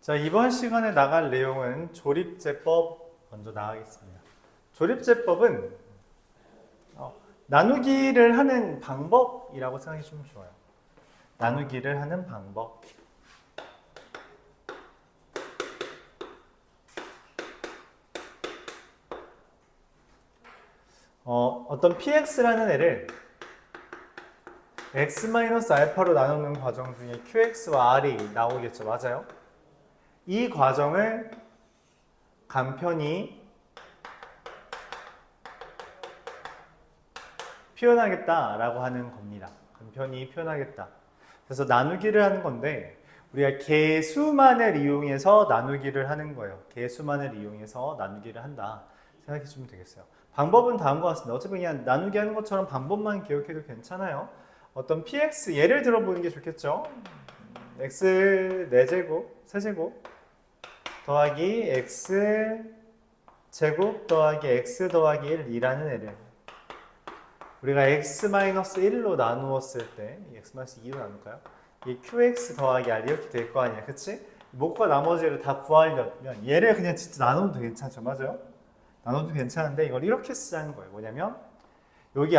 자, 이번 시간에 나갈 내용은 조립제법 먼저 나가겠습니다. 조립제법은 나누기를 하는 방법이라고 생각해 주면 좋아요. 나누기를 하는 방법. 어떤 px라는 애를 x-알파로 나누는 과정 중에 qx와 r이 나오겠죠. 맞아요? 이 과정을 간편히 표현하겠다라고 하는 겁니다. 간편히 표현하겠다. 그래서 나누기를 하는 건데 우리가 개수만을 이용해서 나누기를 하는 거예요. 개수만을 이용해서 나누기를 한다. 생각해 주면 되겠어요. 방법은 다음과 같습니다. 어차피 그냥 나누기 하는 것처럼 방법만 기억해도 괜찮아요. 어떤 px 예를 들어보는 게 좋겠죠. x 4제곱, 세제곱 더하기 x 제곱 더하기 x 더하기 1이라는 애를 우리가 x-1로 나누었을 때 x-2로 나눌까요? 이 qx 더하기 r 이렇게 될 거 아니야, 그치? 목과 나머지를 다 구하려면 얘를 그냥 진짜 나눠도 괜찮죠, 맞아요? 나눠도 괜찮은데 이걸 이렇게 쓰자는 거예요. 뭐냐면 여기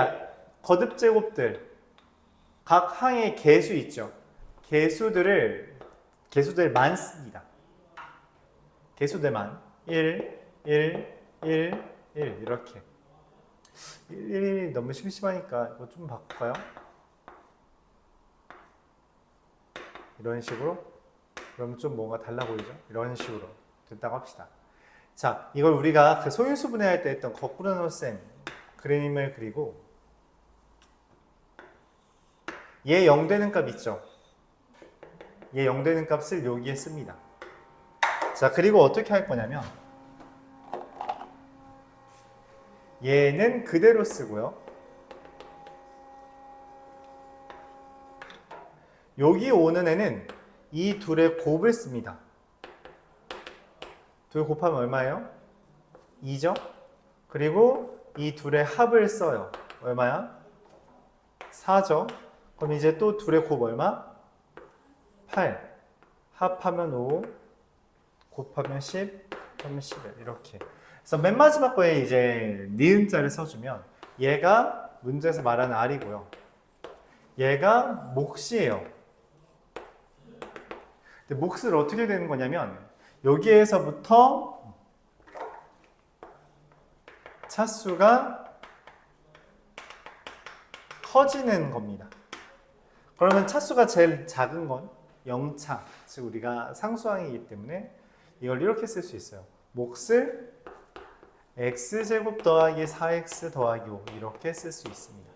거듭제곱들 각 항의 개수 있죠? 개수들만 씁니다. 개수들만 1, 1, 1, 1 이렇게 1, 1이 너무 심심하니까 이거 좀 바꿀까요? 이런 식으로 그러면 좀 뭔가 달라 보이죠? 이런 식으로 된다고 합시다. 자, 이걸 우리가 그 소인수 분해할 때 했던 거꾸로 나눗셈 그림을 그리고 얘 0 되는 값 있죠? 얘 0 되는 값을 여기에 씁니다. 자, 그리고 어떻게 할 거냐면 얘는 그대로 쓰고요. 여기 오는 애는 이 둘의 곱을 씁니다. 둘 곱하면 얼마예요? 2죠? 그리고 이 둘의 합을 써요. 얼마야? 4죠? 그럼 이제 또 둘의 곱 얼마? 8. 합하면 5, 곱하면 10, 그러면 11 이렇게. 그래서 맨 마지막 거에 이제 니은자를 써주면 얘가 문제에서 말하는 r이고요. 얘가 몫이에요. 근데 몫을 어떻게 되는 거냐면 여기에서부터 차수가 커지는 겁니다. 그러면 차수가 제일 작은 건 0차, 즉 우리가 상수항이기 때문에 이걸 이렇게 쓸 수 있어요. 몫을 x제곱 더하기 4x 더하기 5 이렇게 쓸 수 있습니다.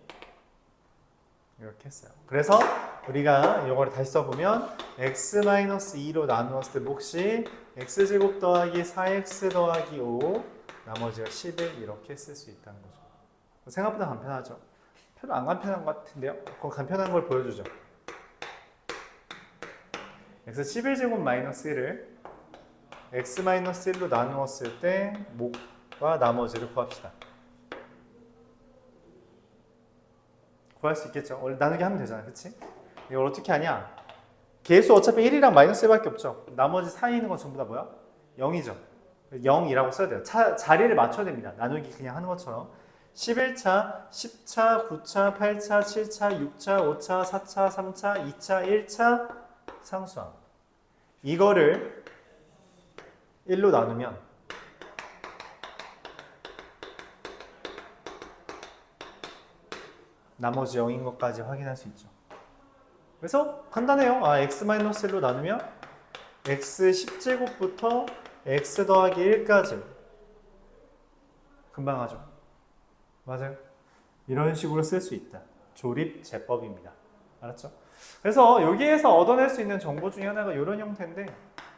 이렇게 써요. 그래서 우리가 이걸 다시 써보면 x-2로 나누었을 때 몫이 x제곱 더하기 4x 더하기 5 나머지가 11 이렇게 쓸 수 있다는 거죠. 생각보다 간편하죠. 별로 안 간편한 것 같은데요. 그럼 간편한 걸 보여주죠. x 11제곱 마이너스 1을 x-1로 나누었을 때 목과 나머지를 구합시다. 구할 수 있겠죠. 원래 나누기 하면 되잖아, 그치? 이걸 어떻게 하냐? 개수 어차피 1이랑 마이너스 1밖에 없죠. 나머지 사이에 있는 건 전부 다 뭐야? 0이죠. 0이라고 써야 돼요. 자리를 맞춰야 됩니다. 나누기 그냥 하는 것처럼. 11차, 10차, 9차, 8차, 7차, 6차, 5차, 4차, 3차, 2차, 1차 상수항. 이거를 1로 나누면 나머지 0인 것까지 확인할 수 있죠. 그래서 간단해요. x-1로 나누면 x 10제곱부터 x 더하기 1까지 금방 하죠. 맞아요. 이런 식으로 쓸 수 있다. 조립제법입니다. 알았죠? 그래서 여기에서 얻어낼 수 있는 정보 중에 하나가 이런 형태인데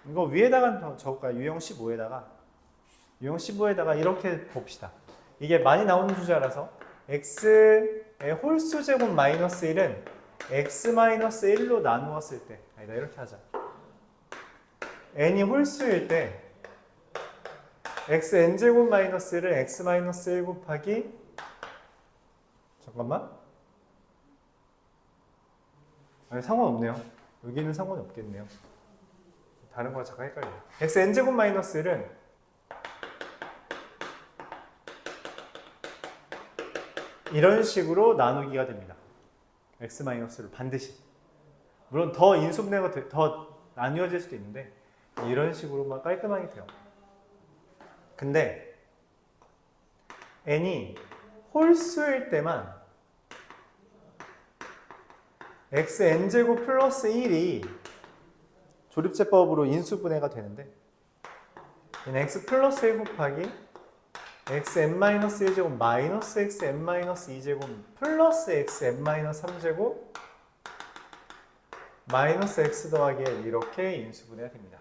이거 위에다가 적을까요? 유형 15에다가 유형 15에다가 이렇게 봅시다. 이게 많이 나오는 주제라서 x의 홀수제곱 마이너스 1은 x-1로 나누었을 때 아니다 이렇게 하자. n이 홀수일 때 xn제곱 마이너스 1은 x-1 곱하기 잠깐만 아니, 상관없네요. 여기는 상관이 없겠네요. 다른 거랑 잠깐 헷갈려요. xn제곱 마이너스 1은 이런 식으로 나누기가 됩니다. x-를 반드시. 물론 더 인수분해가 더 나뉘어질 수도 있는데 이런 식으로만 깔끔하게 돼요. 근데 n이 홀수일 때만 xn제곱 플러스 1이 조립제법으로 인수분해가 되는데 얘는 x 플러스 1 곱하기 xn-1제곱 마이너스 xn-2제곱 플러스 xn-3제곱 마이너스 x 더하기 1 이렇게 인수분해가 됩니다.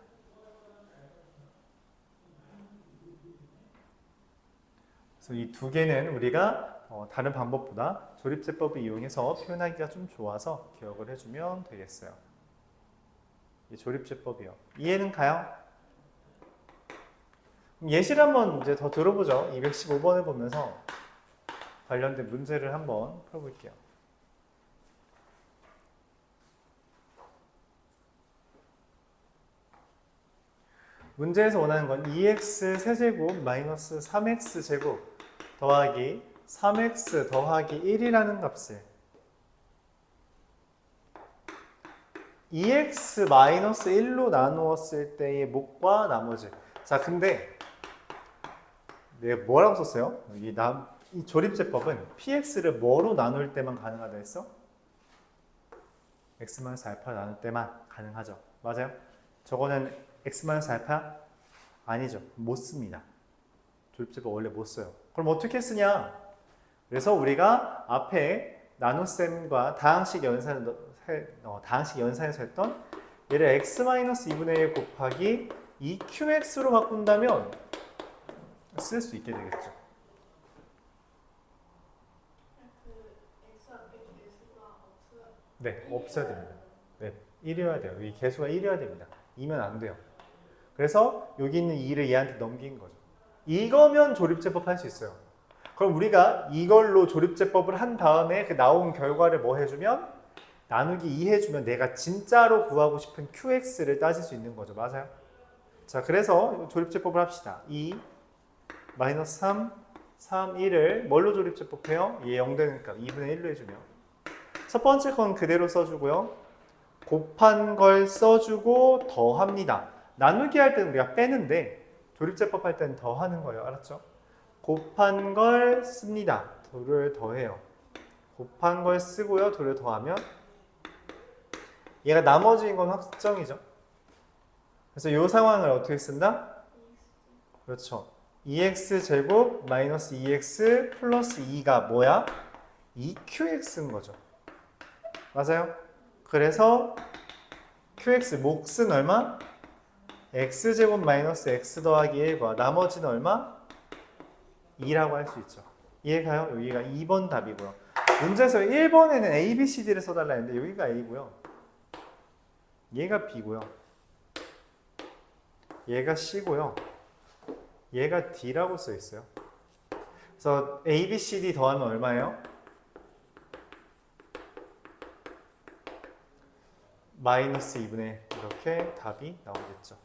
그래서 이 두 개는 우리가 다른 방법보다 조립제법을 이용해서 표현하기가 좀 좋아서 기억을 해주면 되겠어요. 이 조립제법이요. 이해는 가요? 예시를 한번 이제 더 들어보죠. 215번을 보면서 관련된 문제를 한번 풀어볼게요. 문제에서 원하는 건 2x 세제곱 마이너스 3x 제곱 더하기 3x 더하기 1이라는 값을 2x 마이너스 1로 나누었을 때의 목과 나머지. 자, 근데 내가 뭐라고 썼어요? 이 조립제법은 px를 뭐로 나눌 때만 가능하다 했어? x-알파 나눌 때만 가능하죠. 맞아요? 저거는 x-알파? 아니죠. 못 씁니다. 조립제법 원래 못 써요. 그럼 어떻게 쓰냐? 그래서 우리가 앞에 나눗셈과 다항식 연산에서 했던 얘를 x-2분의 1 곱하기 2qx로 바꾼다면 쓸 수 있게 되겠죠. 네, 없어야 됩니다. 네, 1이어야 돼요. 이 개수가 1이어야 됩니다. 2면 안 돼요. 그래서 여기 있는 2를 얘한테 넘긴 거죠. 이거면 조립제법 할 수 있어요. 그럼 우리가 이걸로 조립제법을 한 다음에 그 나온 결과를 뭐 해주면 나누기 2 해주면 내가 진짜로 구하고 싶은 qx를 따질 수 있는 거죠. 맞아요? 자, 그래서 조립제법을 합시다. 2 마이너스 3 1을 뭘로 조립제법해요? 얘 0 되니까 2분의 1로 해주면 첫 번째 건 그대로 써주고요. 곱한 걸 써주고 더합니다. 나누기 할 때는 우리가 빼는데 조립제법 할 때는 더하는 거예요. 알았죠? 곱한 걸 씁니다. 도를 더해요. 곱한 걸 쓰고요. 도를 더하면 얘가 나머지인 건 확정이죠. 그래서 이 상황을 어떻게 쓴다? 그렇죠. 2x 제곱 마이너스 2x 플러스 2가 뭐야? 2qx인 거죠. 맞아요? 그래서 qx 몫은 얼마? x제곱 마이너스 x 더하기 1과 나머지는 얼마? 2라고 할 수 있죠. 이해가요? 여기가 2번 답이고요. 문제에서 1번에는 a, b, c, d를 써달라 했는데 여기가 a고요. 얘가 b고요. 얘가 c고요. 얘가 d라고 써 있어요. 그래서 a, b, c, d 더하면 얼마예요? 마이너스 2분의 이렇게 답이 나오겠죠.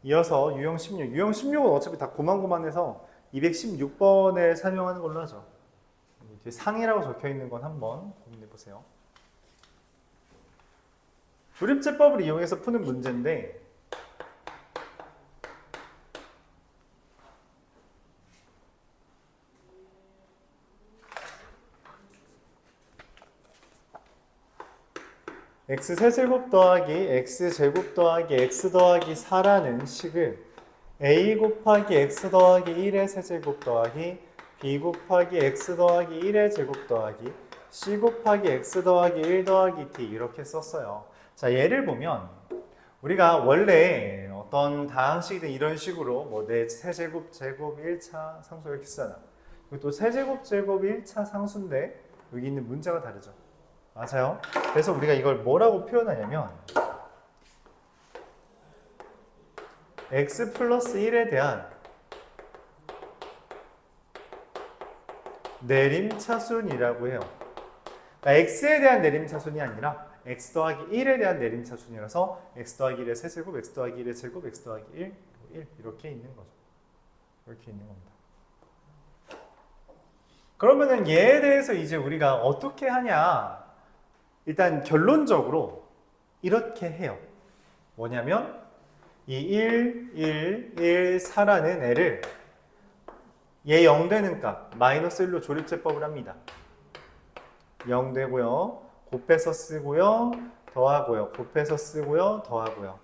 이어서 유형 16. 유형 16은 어차피 다 고만고만해서 216번을 설명하는 걸로 하죠. 뒤에 상이라고 적혀 있는 건 한번 고민해 보세요. 조립제법을 이용해서 푸는 문제인데 x세제곱 더하기 x제곱 더하기 x 더하기 4라는 식을 a 곱하기 x 더하기 1의 세제곱 더하기 b 곱하기 x 더하기 1의 제곱 더하기 c 곱하기 x 더하기 1 더하기 d 이렇게 썼어요. 자, 얘를 보면 우리가 원래 어떤 다항식이든 이런 식으로 뭐 내 세제곱 제곱 1차 상수 이렇게 쓰잖아. 그리고 또 세제곱 제곱 1차 상수인데 여기 있는 문자가 다르죠. 맞아요. 그래서 우리가 이걸 뭐라고 표현하냐면 x 플러스 1에 대한 내림차순이라고 해요. 그러니까 x에 대한 내림차순이 아니라 x 더하기 1에 대한 내림차순이라서 x 더하기 1의 세제곱, x 더하기 1의 제곱, x 더하기 1, 1 이렇게 있는 거죠. 이렇게 있는 겁니다. 그러면은 얘에 대해서 이제 우리가 어떻게 하냐? 일단 결론적으로 이렇게 해요. 뭐냐면 이 1, 1, 1, 4라는 애를 얘 0 되는 값 마이너스 1로 조립제법을 합니다. 0 되고요. 곱해서 쓰고요. 더하고요. 곱해서 쓰고요. 더하고요.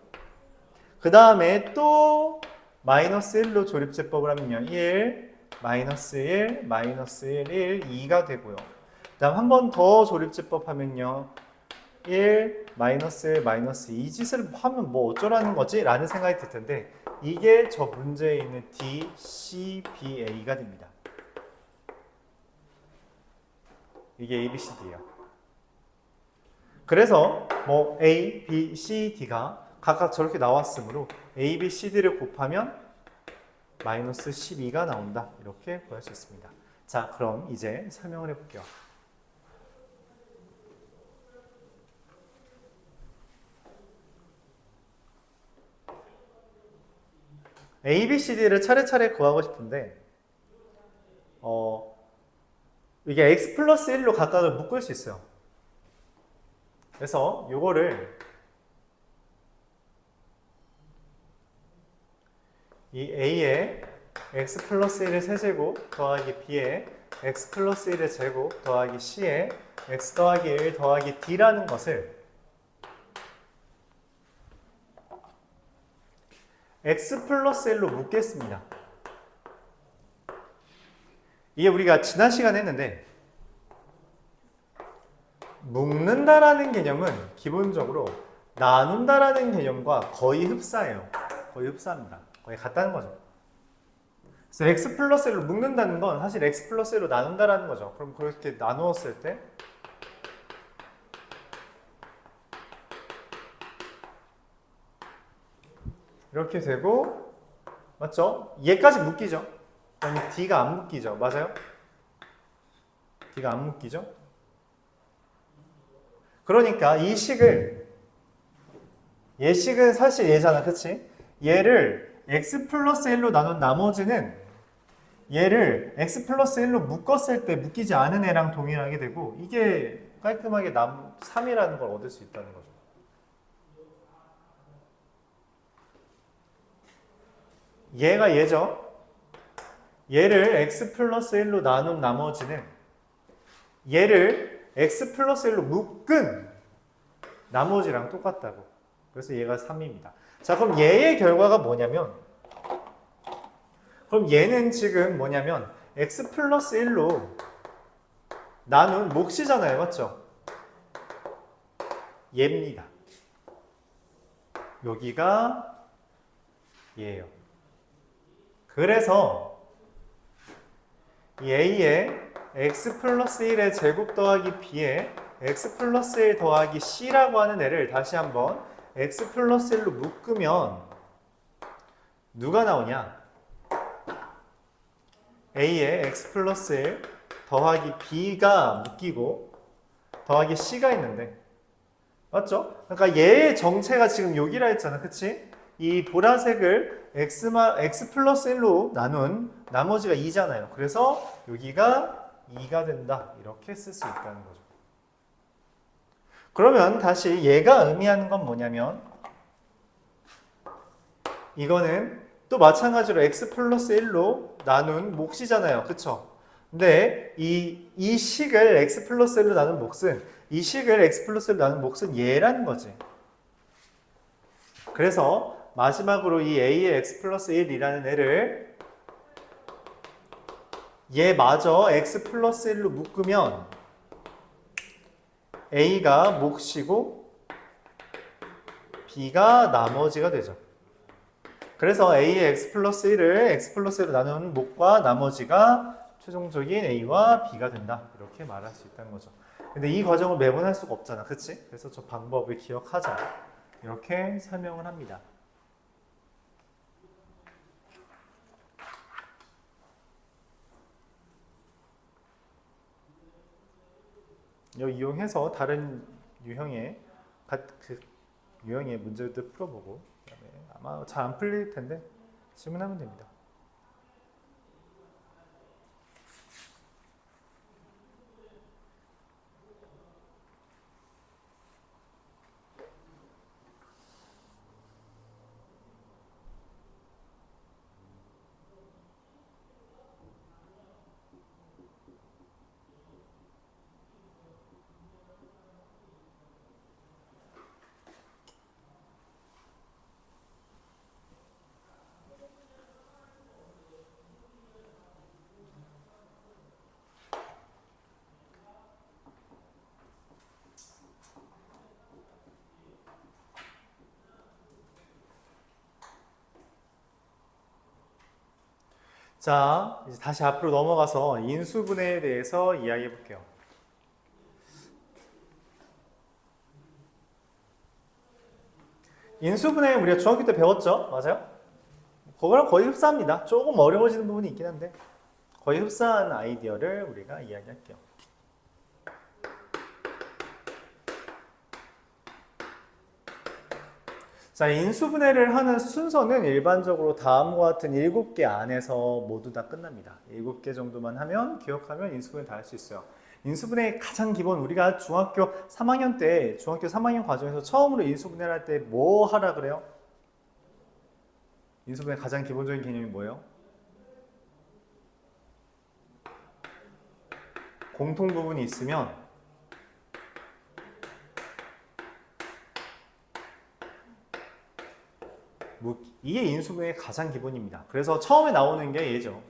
그 다음에 또 마이너스 1로 조립제법을 하면요. 1, 마이너스 1, 마이너스 1, 1, 2가 되고요. 그 다음 한 번 더 조립제법 하면요. 1, 마이너스 1, 마이너스 2 짓을 하면 뭐 어쩌라는 거지? 라는 생각이 들 텐데 이게 저 문제에 있는 D, C, B, A가 됩니다. 이게 A, B, C, D예요. 그래서 뭐 A, B, C, D가 각각 저렇게 나왔으므로 A, B, C, D를 곱하면 마이너스 12가 나온다. 이렇게 구할 수 있습니다. 자, 그럼 이제 설명을 해볼게요. A, B, C, D를 차례차례 구하고 싶은데 이게 x 플러스 1로 각각을 묶을 수 있어요. 그래서 요거를 이 A에 x 플러스 1의 세제곱 더하기 B에 x 플러스 1의 제곱 더하기 C에 x 더하기 1 더하기 D라는 것을 x 플러스 1로 묶겠습니다. 이게 우리가 지난 시간에 했는데 묶는다라는 개념은 기본적으로 나눈다라는 개념과 거의 흡사해요. 거의 흡사합니다. 거의 같다는 거죠. 그래서 x 플러스 1로 묶는다는 건 사실 x 플러스 1로 나눈다라는 거죠. 그럼 그렇게 나누었을 때 이렇게 되고 맞죠? 얘까지 묶이죠. 아니 D가 안 묶이죠. 맞아요? D가 안 묶이죠? 그러니까 이 식을 얘 식은 사실 얘잖아. 그치? 얘를 x 플러스 1로 나눈 나머지는 얘를 x 플러스 1로 묶었을 때 묶이지 않은 애랑 동일하게 되고 이게 깔끔하게 3이라는 걸 얻을 수 있다는 거죠. 얘가 얘죠. 얘를 x 플러스 1로 나눈 나머지는 얘를 x 플러스 1로 묶은 나머지랑 똑같다고. 그래서 얘가 3입니다. 자, 그럼 얘의 결과가 뭐냐면 그럼 얘는 지금 뭐냐면 x 플러스 1로 나눈 몫이잖아요. 맞죠? 얘입니다. 여기가 얘예요. 그래서 이 A에 x 플러스 1의 제곱 더하기 B에 x 플러스 1 더하기 C라고 하는 애를 다시 한번 x 플러스 1로 묶으면 누가 나오냐? A에 x 플러스 1 더하기 B가 묶이고 더하기 C가 있는데 맞죠? 그러니까 얘의 정체가 지금 여기라 했잖아. 그치? 이 보라색을 x 플러스 1로 나눈 나머지가 2잖아요. 그래서 여기가 2가 된다. 이렇게 쓸 수 있다는 거죠. 그러면 다시 얘가 의미하는 건 뭐냐면 이거는 또 마찬가지로 x 플러스 1로 나눈 몫이잖아요. 그쵸? 근데 이 식을 x 플러스 1로 나눈 몫은 이 식을 x 플러스 1로 나눈 몫은 얘라는 거지. 그래서 마지막으로 이 a의 x 플러스 1이라는 애를 얘마저 x 플러스 1로 묶으면 A가 몫이고 B가 나머지가 되죠. 그래서 A의 x 플러스 1을 x 플러스 1로 나누는 몫과 나머지가 최종적인 A와 B가 된다. 이렇게 말할 수 있다는 거죠. 근데 이 과정을 매번 할 수가 없잖아. 그치? 그래서 저 방법을 기억하자. 이렇게 설명을 합니다. 이거 이용해서 다른 유형의 그 유형의 문제도 풀어보고 그다음에 아마 잘 안 풀릴 텐데 질문하면 됩니다. 자, 이제 다시 앞으로 넘어가서 인수분해에 대해서 이야기해 볼게요. 인수분해 우리가 중학교 때 배웠죠? 맞아요? 그거랑 거의 흡사합니다. 조금 어려워지는 부분이 있긴 한데 거의 흡사한 아이디어를 우리가 이야기할게요. 자, 인수분해를 하는 순서는 일반적으로 다음과 같은 7개 안에서 모두 다 끝납니다. 7개 정도만 하면 기억하면 인수분해 다 할 수 있어요. 인수분해 가장 기본 우리가 중학교 3학년 때 중학교 3학년 과정에서 처음으로 인수분해를 할 때 뭐 하라 그래요? 인수분해 가장 기본적인 개념이 뭐예요? 공통 부분이 있으면 이게 인수분해의 가장 기본입니다. 그래서 처음에 나오는 게 얘죠.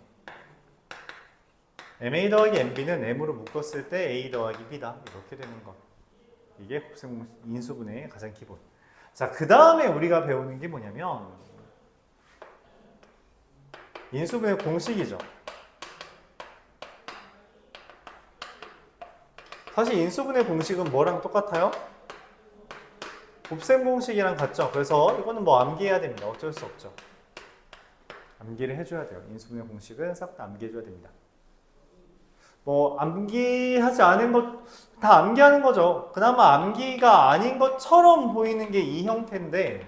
MA 더하기 MB는 M으로 묶었을 때 A 더하기 B다. 이렇게 되는 거. 이게 곱셈 인수분해의 가장 기본. 자, 그 다음에 우리가 배우는 게 뭐냐면 인수분해 공식이죠. 사실 인수분해 공식은 뭐랑 똑같아요? 곱셈 공식이랑 같죠. 그래서 이거는 뭐 암기해야 됩니다. 어쩔 수 없죠. 암기를 해줘야 돼요. 인수분해 공식은 싹 다 암기해줘야 됩니다. 뭐 암기하지 않은 것 다 암기하는 거죠. 그나마 암기가 아닌 것처럼 보이는 게 이 형태인데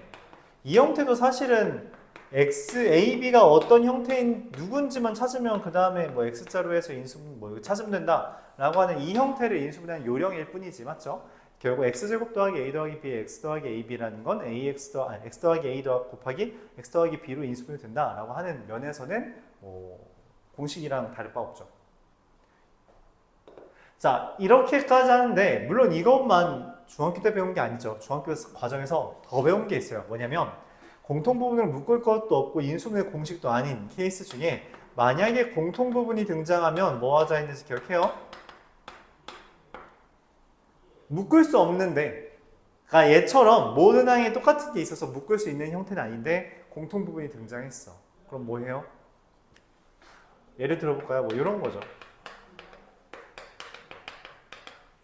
이 형태도 사실은 X, A, B가 어떤 형태인 누군지만 찾으면 그 다음에 뭐 X자로 해서 인수분 뭐 찾으면 된다라고 하는 이 형태를 인수분해하는 요령일 뿐이지, 맞죠? 결국 X제곱 더하기 A 더하기 B, X 더하기 AB라는 건 AX X 더하기 A 곱하기 X 더하기 B로 인수분해 된다라고 하는 면에서는 공식이랑 다를 바 없죠. 자, 이렇게까지 하는데 물론 이것만 중학교 때 배운 게 아니죠. 중학교 과정에서 더 배운 게 있어요. 뭐냐면 공통 부분을 묶을 것도 없고 인수분해 공식도 아닌 케이스 중에 만약에 공통 부분이 등장하면 뭐 하자 했는지 기억해요? 묶을 수 없는데, 그러니까 얘처럼 모든 항에 똑같은 게 있어서 묶을 수 있는 형태는 아닌데 공통 부분이 등장했어. 그럼 뭐 해요? 예를 들어볼까요? 뭐 이런 거죠.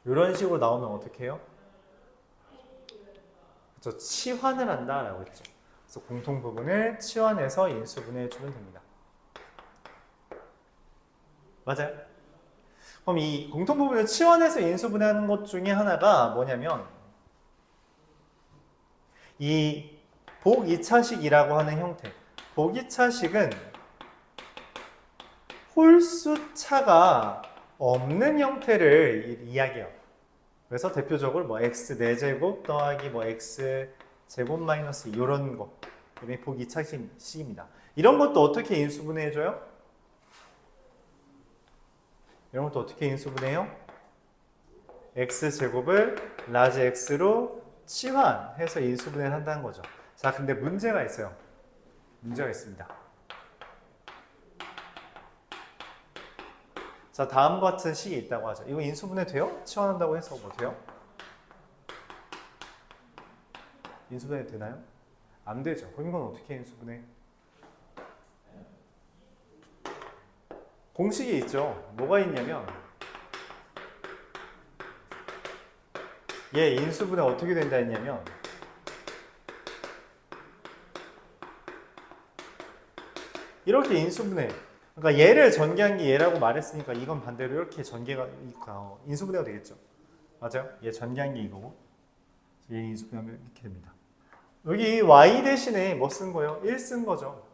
이런 식으로 나오면 어떻게 해요? 그렇죠. 치환을 한다라고 했죠. 그래서 공통 부분을 치환해서 인수분해해 주면 됩니다. 맞아요? 그럼 이 공통 부분을 치환해서 인수분해하는 것 중에 하나가 뭐냐면 이 복이차식이라고 하는 형태. 복이차식은 홀수차가 없는 형태를 이야기해요. 그래서 대표적으로 뭐 x 4제곱 더하기 뭐 x 제곱 마이너스 이런 거. 이게 복 2차식입니다. 이런 것도 어떻게 인수분해해줘요? 이런 것도 어떻게 인수분해해요? x제곱을 라지 x로 치환해서 인수분해를 한다는 거죠. 자, 근데 문제가 있어요. 문제가 있습니다. 자, 다음과 같은 식이 있다고 하죠. 이거 인수분해 돼요? 치환한다고 해서 뭐 돼요? 인수분해 되나요? 안 되죠. 그럼 이건 어떻게 인수분해? 공식이 있죠. 뭐가 있냐면 얘 인수분해 어떻게 된다 했냐면 이렇게 인수분해. 그러니까 얘를 전개한 게 얘라고 말했으니까 이건 반대로 이렇게 전개가 인수분해가 되겠죠. 맞아요? 얘 전개한 게 이거고 얘 인수분해하면 이렇게 됩니다. 여기 y 대신에 뭐 쓴 거예요? 1 쓴 거죠.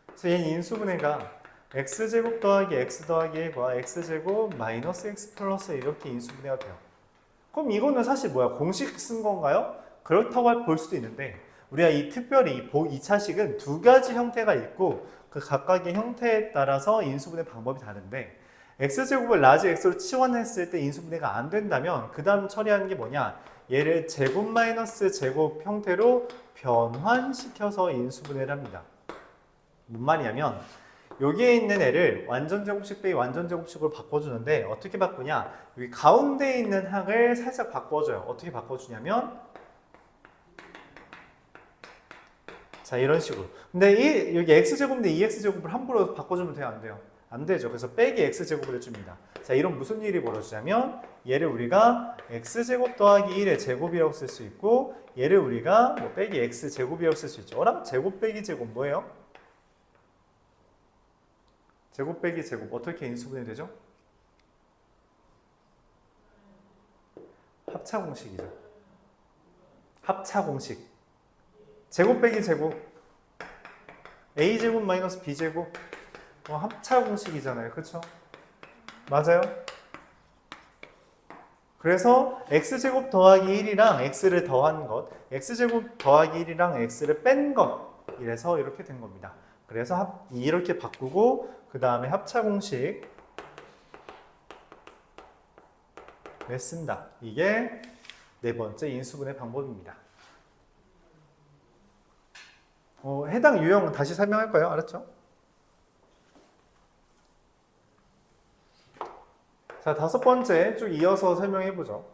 그래서 얘 인수분해가 x제곱 더하기 x 더하기 1과 x제곱 마이너스 x 플러스 이렇게 인수분해가 돼요. 그럼 이거는 사실 뭐야? 공식 쓴 건가요? 그렇다고 볼 수도 있는데 우리가 이 특별히 2차식은 두 가지 형태가 있고 그 각각의 형태에 따라서 인수분해 방법이 다른데 x제곱을 라지 x로 치환했을 때 인수분해가 안 된다면 그 다음 처리하는 게 뭐냐? 얘를 제곱 마이너스 제곱 형태로 변환시켜서 인수분해를 합니다. 뭔 말이냐면 여기에 있는 애를 완전 제곱식 빼기 완전 제곱식으로 바꿔주는데 어떻게 바꾸냐? 여기 가운데 있는 항을 살짝 바꿔줘요. 어떻게 바꿔주냐면 자 이런 식으로. 근데 여기 x제곱인데 2x제곱을 함부로 바꿔주면 돼요? 안 돼요? 안 되죠. 그래서 빼기 x제곱을 해줍니다. 자 이런 무슨 일이 벌어지냐면 얘를 우리가 x제곱 더하기 1의 제곱이라고 쓸 수 있고 얘를 우리가 뭐 빼기 x제곱이라고 쓸 수 있죠. 어라? 제곱 빼기 제곱 뭐예요? 제곱 빼기 제곱 어떻게 인수분해 되죠? 합차 공식이죠. 합차 공식. 제곱 빼기 제곱. a제곱 마이너스 b제곱. 합차 공식이잖아요. 그렇죠? 맞아요? 그래서 x제곱 더하기 1이랑 x를 더한 것, x제곱 더하기 1이랑 x를 뺀 것, 이래서 이렇게 된 겁니다. 그래서 이렇게 바꾸고 그 다음에 합차 공식 를 쓴다. 이게 네 번째 인수분해 방법입니다. 해당 유형 다시 설명할까요? 알았죠? 자, 다섯 번째 쭉 이어서 설명해 보죠.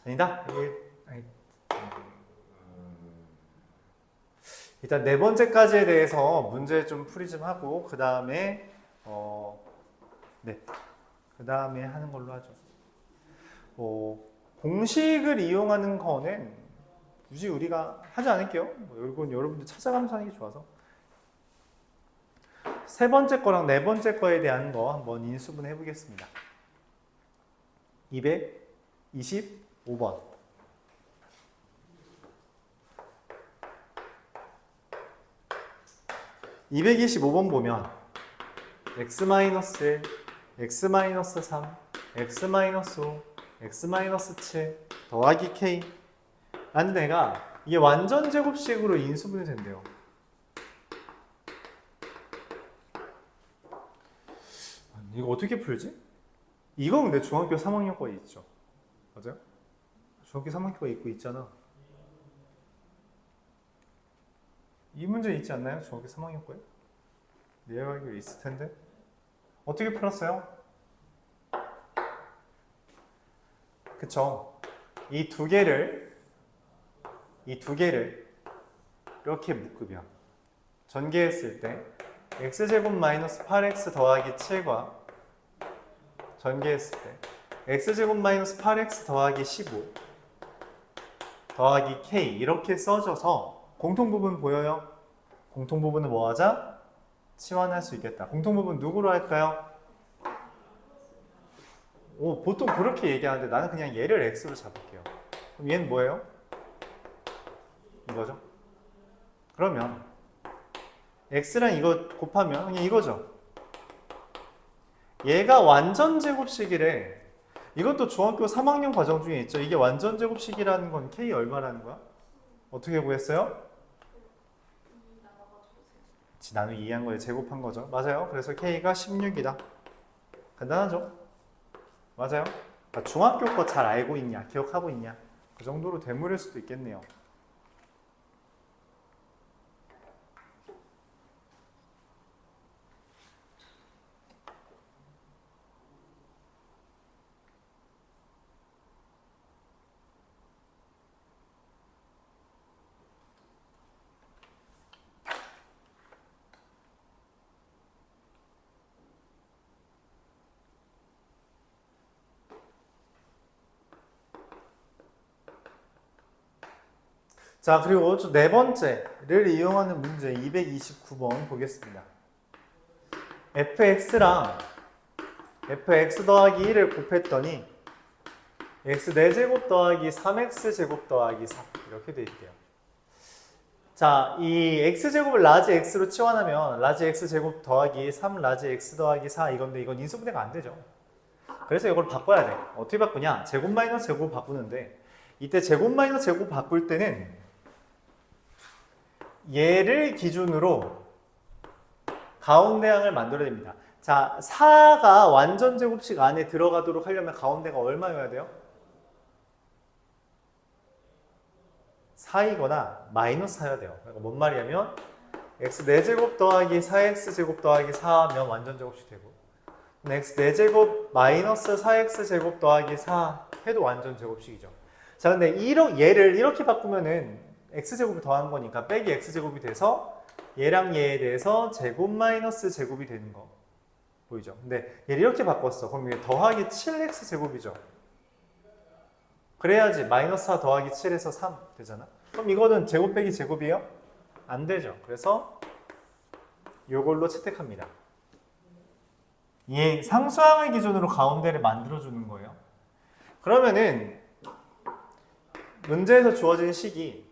아니다. 일단 네 번째까지에 대해서 문제 좀 풀이 좀 하고 그 다음에 그 다음에 하는 걸로 하죠. 공식을 이용하는 거는 굳이 우리가 하지 않을게요. 이건 여러분들 찾아가면서 하는 게 좋아서. 세 번째 거랑 네 번째 거에 대한 거 한번 인수분해 해보겠습니다. 225번. 225번 보면 x-1, x-3, x-5, x-7 더하기 k 라는 애가 이게 완전 제곱식으로 인수분해 된대요. 이거 어떻게 풀지? 이거 근데 중학교 3학년 거에 있죠. 맞아요? 중학교 3학년 거에 있고 있잖아. 이 문제 있지 않나요? 중학교 3학년 거에? 내가 알기로 있을 텐데. 어떻게 풀었어요? 그쵸? 이 두 개를 이렇게 묶으면 전개했을 때 x제곱 마이너스 8x 더하기 7과 전개했을 때 x제곱 마이너스 8x 더하기 15 더하기 k 이렇게 써져서 공통부분 보여요? 공통부분은 뭐 하자? 치환할 수 있겠다. 공통부분 누구로 할까요? 보통 그렇게 얘기하는데 나는 그냥 얘를 x로 잡을게요. 그럼 얘는 뭐예요? 이거죠? 그러면 x랑 이거 곱하면 그냥 이거죠. 얘가 완전 제곱식이래. 이것도 중학교 3학년 과정 중에 있죠. 이게 완전 제곱식이라는 건 k 얼마라는 거야? 어떻게 구했어요? 나누기 2한 거에 제곱한 거죠. 맞아요. 그래서 k가 16이다. 간단하죠? 맞아요. 그러니까 중학교 거 잘 알고 있냐? 기억하고 있냐? 그 정도로 되물을 수도 있겠네요. 자, 그리고 또 네 번째를 이용하는 문제 229번 보겠습니다. fx랑 fx 더하기 1을 곱했더니 x 4제곱 더하기 3x제곱 더하기 4 이렇게 돼 있대요. 자, 이 x제곱을 라지 x로 치환하면 라지 x제곱 더하기 3 라지 x 더하기 4 이건데 이건 인수분해가 안 되죠. 그래서 이걸 바꿔야 돼. 어떻게 바꾸냐? 제곱 마이너스 제곱 바꾸는데 이때 제곱 마이너스 제곱 바꿀 때는 얘를 기준으로 가운데 항을 만들어야 됩니다. 자, 4가 완전 제곱식 안에 들어가도록 하려면 가운데가 얼마여야 돼요? 4이거나 마이너스 4여야 돼요. 그러니까 뭔 말이냐면 x 4제곱 더하기 4x제곱 더하기 4면 완전 제곱식 되고 x 4제곱 마이너스 4x제곱 더하기 4 해도 완전 제곱식이죠. 자, 근데 얘를 이렇게 바꾸면은 x제곱이 더한 거니까 빼기 x제곱이 돼서 얘랑 얘에 대해서 제곱 마이너스 제곱이 되는 거 보이죠? 근데 얘를 이렇게 바꿨어. 그럼 이게 더하기 7x제곱이죠. 그래야지 마이너스 4 더하기 7에서 3 되잖아. 그럼 이거는 제곱 빼기 제곱이에요? 안 되죠. 그래서 이걸로 채택합니다. 이 상수항을 기준으로 가운데를 만들어주는 거예요. 그러면은 문제에서 주어진 식이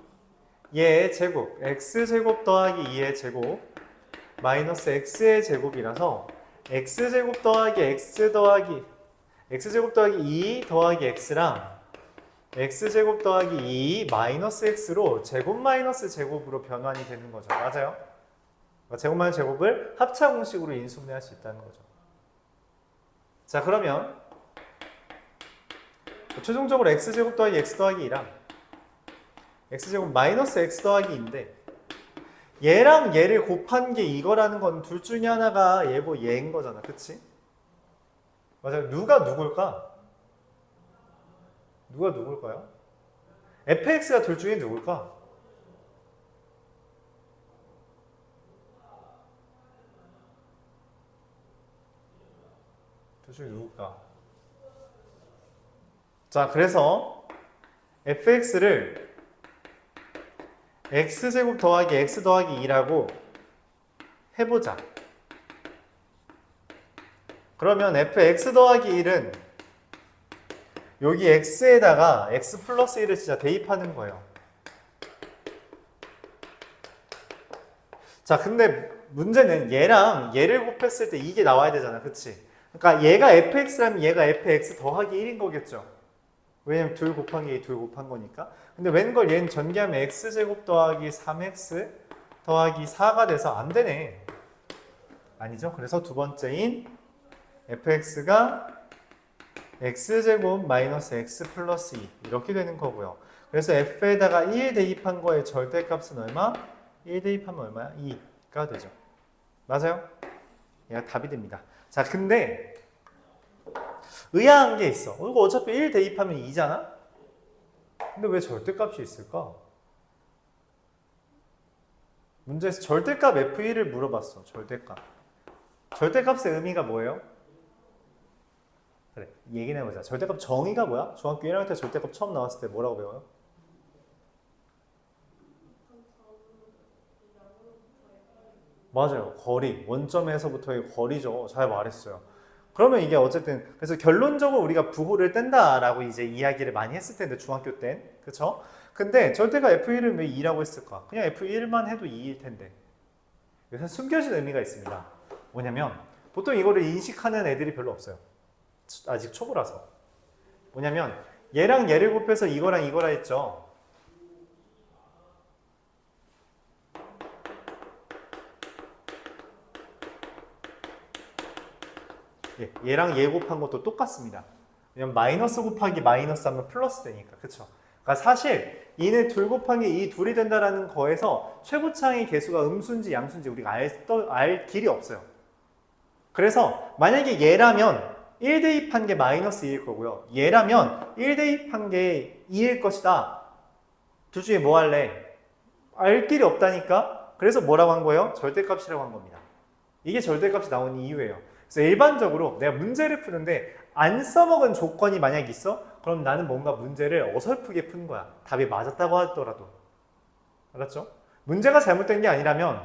얘의 제곱, x제곱 더하기 2의 제곱 마이너스 x의 제곱이라서 x제곱 더하기 x제곱 더하기 2 더하기 x랑 x제곱 더하기 2 마이너스 x로 제곱 마이너스 제곱으로 변환이 되는 거죠. 맞아요? 제곱 마이너스 제곱을 합차 공식으로 인수분해할 수 있다는 거죠. 자, 그러면 최종적으로 x제곱 더하기 x 더하기 2랑 x제곱 마이너스 x 더하기 2인데 얘랑 얘를 곱한 게 이거라는 건 둘 중에 하나가 얘고 얘인 거잖아. 그치? 맞아요. 누가 누굴까? 누가 누굴까요? fx가 둘 중에 누굴까? 둘 중에 누굴까? 자, 그래서 fx를 x제곱 더하기 x 더하기 2라고 해보자. 그러면 fx 더하기 1은 여기 x에다가 x 플러스 1을 진짜 대입하는 거예요. 자, 근데 문제는 얘랑 얘를 곱했을 때 이게 나와야 되잖아. 그치? 그러니까 얘가 fx라면 얘가 fx 더하기 1인 거겠죠. 왜냐면 둘 곱한 게 둘 곱한 거니까. 근데 웬걸 얘는 전개하면 x제곱 더하기 3x 더하기 4가 돼서 안 되네. 아니죠? 그래서 두 번째인 fx가 x제곱 마이너스 x 플러스 2 이렇게 되는 거고요. 그래서 f에다가 1 대입한 거의 절대값은 얼마? 1 대입하면 얼마야? 2가 되죠. 맞아요? 얘가 답이 됩니다. 자, 근데 의아한 게 있어. 이거 어차피 1 대입하면 2잖아? 근데 왜 절대값이 있을까? 문제에서 절대값 f1을 물어봤어. 절대값. 절대값의 의미가 뭐예요? 그래, 얘기나 해보자. 절대값 정의가 뭐야? 중학교 1학년 때 절대값 처음 나왔을 때 뭐라고 배워요? 맞아요. 거리. 원점에서부터의 거리죠. 잘 말했어요. 그러면 이게 어쨌든 그래서 결론적으로 우리가 부호를 뗀다라고 이제 이야기를 많이 했을 텐데 중학교 땐. 그쵸? 근데 절대가 f1을 왜 2라고 했을까? 그냥 f1만 해도 2일 텐데. 여기서 숨겨진 의미가 있습니다. 뭐냐면 보통 이거를 인식하는 애들이 별로 없어요. 아직 초보라서. 뭐냐면 얘랑 얘를 곱해서 이거랑 이거라 했죠. 얘랑 얘 곱한 것도 똑같습니다. 왜냐면 마이너스 곱하기 마이너스 하면 플러스 되니까. 그쵸? 그러니까 사실 이는 둘 곱하기 이 둘이 된다라는 거에서 최고차의 개수가 음수인지 양수인지 우리가 알 길이 없어요. 그래서 만약에 얘라면 1 대입한 게 마이너스 2일 거고요. 얘라면 1 대입한 게 2일 것이다. 둘 중에 뭐 할래? 알 길이 없다니까? 그래서 뭐라고 한 거예요? 절대값이라고 한 겁니다. 이게 절대값이 나오는 이유예요. 그래서 일반적으로 내가 문제를 푸는데 안 써먹은 조건이 만약 있어? 그럼 나는 뭔가 문제를 어설프게 푼 거야. 답이 맞았다고 하더라도. 알았죠? 문제가 잘못된 게 아니라면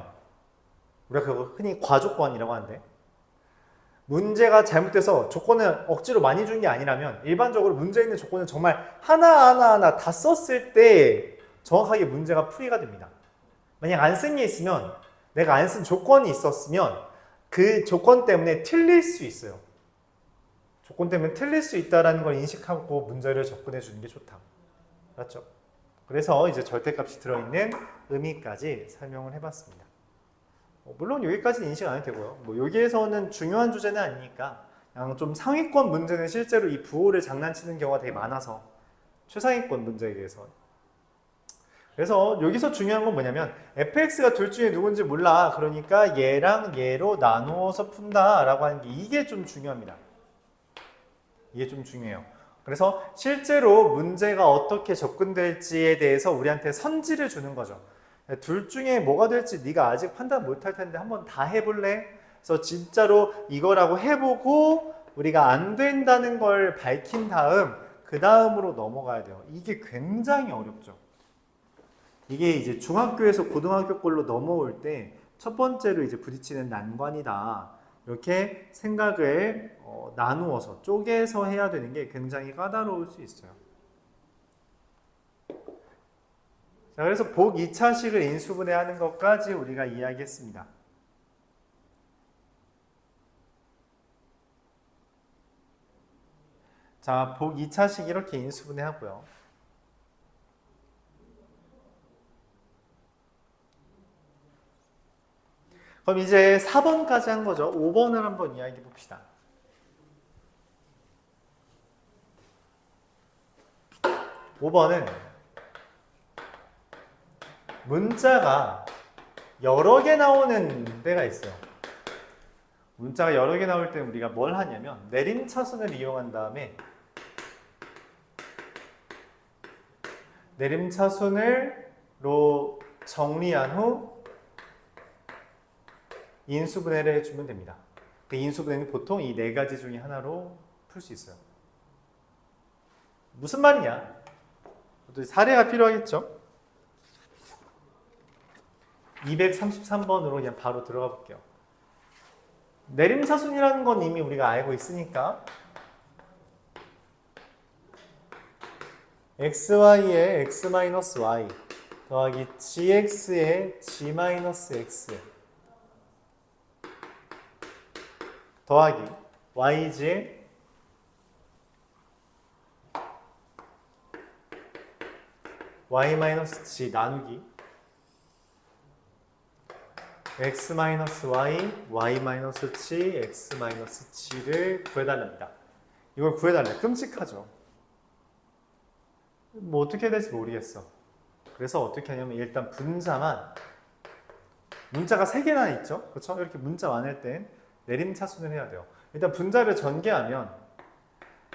우리가 그거 흔히 과조건이라고 하는데 문제가 잘못돼서 조건을 억지로 많이 준 게 아니라면 일반적으로 문제 있는 조건을 정말 하나하나 다 썼을 때 정확하게 문제가 풀이가 됩니다. 만약 안 쓴 게 있으면 내가 안 쓴 조건이 있었으면 그 조건 때문에 틀릴 수 있어요. 조건 때문에 틀릴 수 있다는 걸 인식하고 문제를 접근해 주는 게 좋다. 맞죠? 그래서 이제 절대값이 들어있는 의미까지 설명을 해봤습니다. 물론 여기까지는 인식 안 해도 되고요. 뭐 여기에서는 중요한 주제는 아니니까 그냥 좀 상위권 문제는 실제로 이 부호를 장난치는 경우가 되게 많아서 최상위권 문제에 대해서. 그래서 여기서 중요한 건 뭐냐면 fx가 둘 중에 누군지 몰라. 그러니까 얘랑 얘로 나누어서 푼다 라고 하는 게 이게 좀 중요합니다. 이게 좀 중요해요. 그래서 실제로 문제가 어떻게 접근될지에 대해서 우리한테 선지를 주는 거죠. 둘 중에 뭐가 될지 네가 아직 판단 못할 텐데 한번 다 해볼래? 그래서 진짜로 이거라고 해보고 우리가 안 된다는 걸 밝힌 다음 그 다음으로 넘어가야 돼요. 이게 굉장히 어렵죠. 이게 이제 중학교에서 고등학교 꼴로 넘어올 때 첫 번째로 이제 부딪히는 난관이다. 이렇게 생각을 나누어서 쪼개서 해야 되는 게 굉장히 까다로울 수 있어요. 자, 그래서 복 2차식을 인수분해하는 것까지 우리가 이야기했습니다. 자, 복 2차식 이렇게 인수분해하고요. 그럼 이제 4번까지 한 거죠. 5번을 한번 이야기해 봅시다. 5번은 문자가 여러 개 나오는 데가 있어요. 문자가 여러 개 나올 때 우리가 뭘 하냐면 내림차순을 이용한 다음에 내림차순으로 정리한 후 인수분해를 해주면 됩니다. 그 인수분해는 보통 이 네 가지 중에 하나로 풀 수 있어요. 무슨 말이냐? 또 사례가 필요하겠죠? 233번으로 그냥 바로 들어가 볼게요. 내림차순이라는 건 이미 우리가 알고 있으니까 xy의 x-y 더하기 gx의 g-x 더하기 yg의 y-g 나누기 x-y, y-g, x-g를 구해달랍니다. 이걸 구해달래. 끔찍하죠. 뭐 어떻게 해야 될지 모르겠어. 그래서 어떻게 하냐면 일단 분자만 문자가 3개나 있죠. 그렇죠? 이렇게 문자 많을 땐 내림차순을 해야 돼요. 일단 분자를 전개하면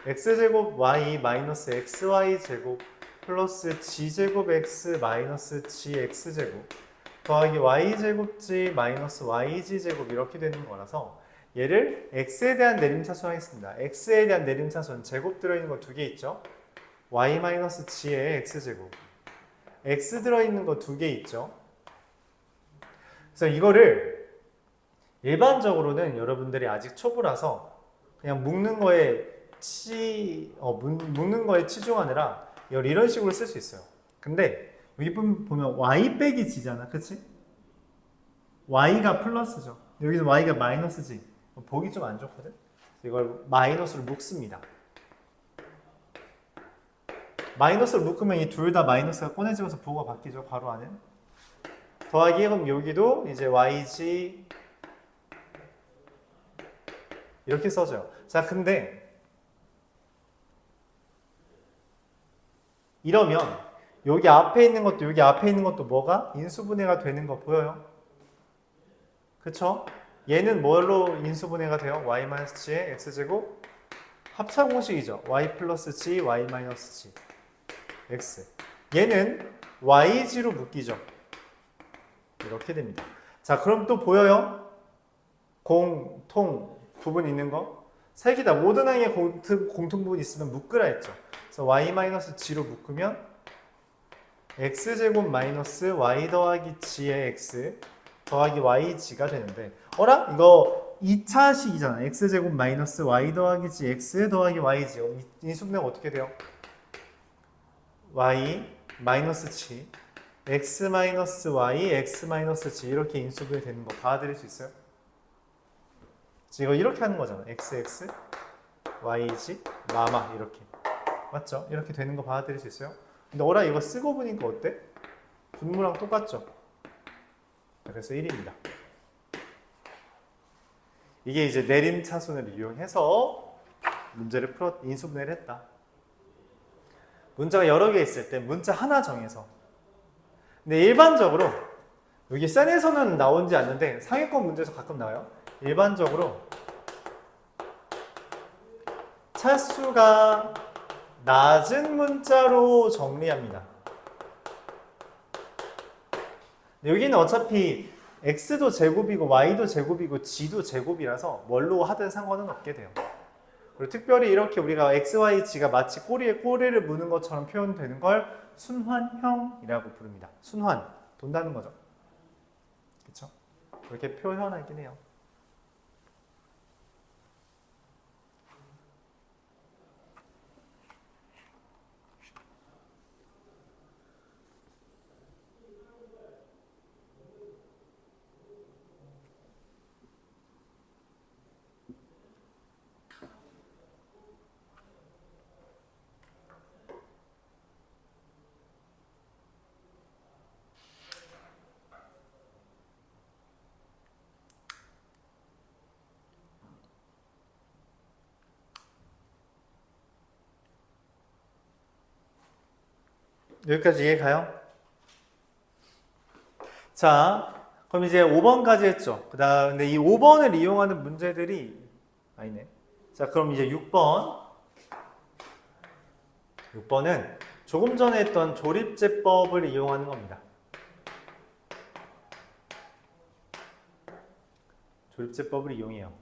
x제곱 y 마이너스 xy 제곱 플러스 g제곱 x 마이너스 gx제곱 더하기 y제곱 g 마이너스 yg 제곱 이렇게 되는 거라서 얘를 x에 대한 내림차순 하겠습니다. x에 대한 내림차순 제곱 들어있는 거 2개 있죠. y 마이너스 g의 x제곱 x 들어있는 거 2개 있죠. 그래서 이거를 일반적으로는 여러분들이 아직 초보라서 그냥 묶는 거에 묶는 거에 치중하느라 이걸 이런 식으로 쓸 수 있어요. 근데 여기 보면 y 빼기 g잖아, 그치? y가 플러스죠. 여기서 y가 마이너스지. 보기 좀 안 좋거든? 이걸 마이너스로 묶습니다. 마이너스로 묶으면 이 둘 다 마이너스가 꺼내지면서 부호가 바뀌죠, 괄호 안에. 더하기 그럼 여기도 이제 yg 이렇게 써져요. 자, 근데 이러면 여기 앞에 있는 것도 여기 앞에 있는 것도 뭐가? 인수분해가 되는 거 보여요? 그쵸? 얘는 뭘로 인수분해가 돼요? y-g의 x제곱 합차공식이죠. y 플러스 g, y 마이너스 g x 얘는 yg로 묶이죠. 이렇게 됩니다. 자, 그럼 또 보여요? 공통 부분 있는 거? 세 개 다 모든 항에 공통 부분 있으면 묶으라 했죠. 그래서 y-g로 묶으면 x제곱 마이너스 y 더하기 g의 x 더하기 yg가 되는데 어라? 이거 2차식이잖아. x제곱 마이너스 y 더하기 g x 더하기 yg. 이 수분해가 어떻게 돼요? y 마이너스 g x 마이너스 y x 마이너스 g 이렇게 인수분해 되는 거 받아들일 수 있어요? 이거 이렇게 하는 거잖아. xx yg 마마 이렇게 맞죠? 이렇게 되는 거 받아들일 수 있어요? 근데 어라 이거 쓰고 보니까 어때? 분모랑 똑같죠? 그래서 1입니다. 이게 이제 내림차순을 이용해서 문제를 인수분해를 했다. 문자가 여러 개 있을 때 문자 하나 정해서. 근데 일반적으로 여기 센에서는 나오지 않는데 상위권 문제에서 가끔 나와요. 일반적으로 차수가 낮은 문자로 정리합니다. 여기는 어차피 x도 제곱이고 y도 제곱이고 g도 제곱이라서 뭘로 하든 상관은 없게 돼요. 그리고 특별히 이렇게 우리가 x, y, g가 마치 꼬리에 꼬리를 무는 것처럼 표현되는 걸 순환형이라고 부릅니다. 순환, 돈다는 거죠. 그렇죠? 그렇게 표현하긴 해요. 여기까지 이해 가요? 자, 그럼 이제 5번까지 했죠. 근데 이 5번을 이용하는 문제들이 아니네. 자, 그럼 이제 6번. 6번은 조금 전에 했던 조립제법을 이용하는 겁니다. 조립제법을 이용해요.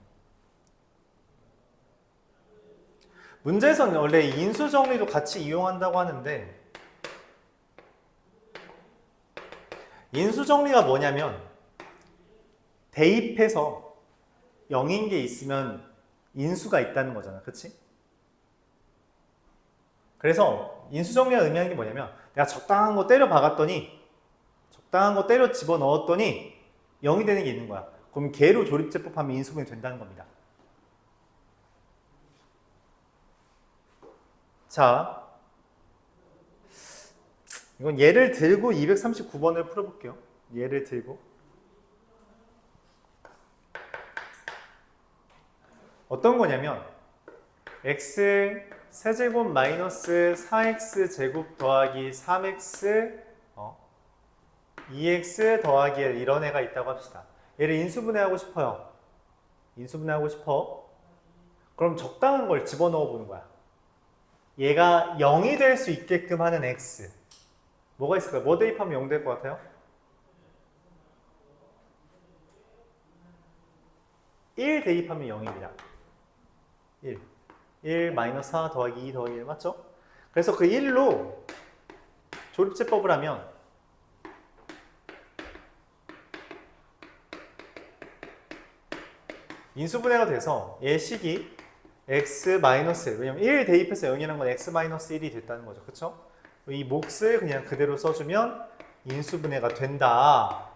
문제에서는 원래 인수정리도 같이 이용한다고 하는데 인수정리가 뭐냐면 대입해서 0인 게 있으면 인수가 있다는 거잖아. 그치? 그래서 인수정리가 의미하는 게 뭐냐면 내가 적당한 거 때려 박았더니 적당한 거 때려 집어넣었더니 0이 되는 게 있는 거야. 그럼 걔로 조립제법 하면 인수분해 된다는 겁니다. 자, 이건 예를 들고 239번을 풀어볼게요. 예를 들고. 어떤 거냐면 x 세제곱 마이너스 4x 제곱 더하기 3x 2x 더하기 1 이런 애가 있다고 합시다. 얘를 인수분해하고 싶어요. 인수분해하고 싶어. 그럼 적당한 걸 집어넣어 보는 거야. 얘가 0이 될 수 있게끔 하는 x. 뭐가 있을까요? 뭐 대입하면 0 될 것 같아요? 1 대입하면 0입니다. 1 마이너스 4 더하기 2 더하기 1 맞죠? 그래서 그 1로 조립제법을 하면 인수분해가 돼서 얘 식이 x 마이너스 1 왜냐면 1 대입해서 0이라는 건 x 마이너스 1이 됐다는 거죠. 그쵸? 이 몫을 그냥 그대로 써주면 인수분해가 된다.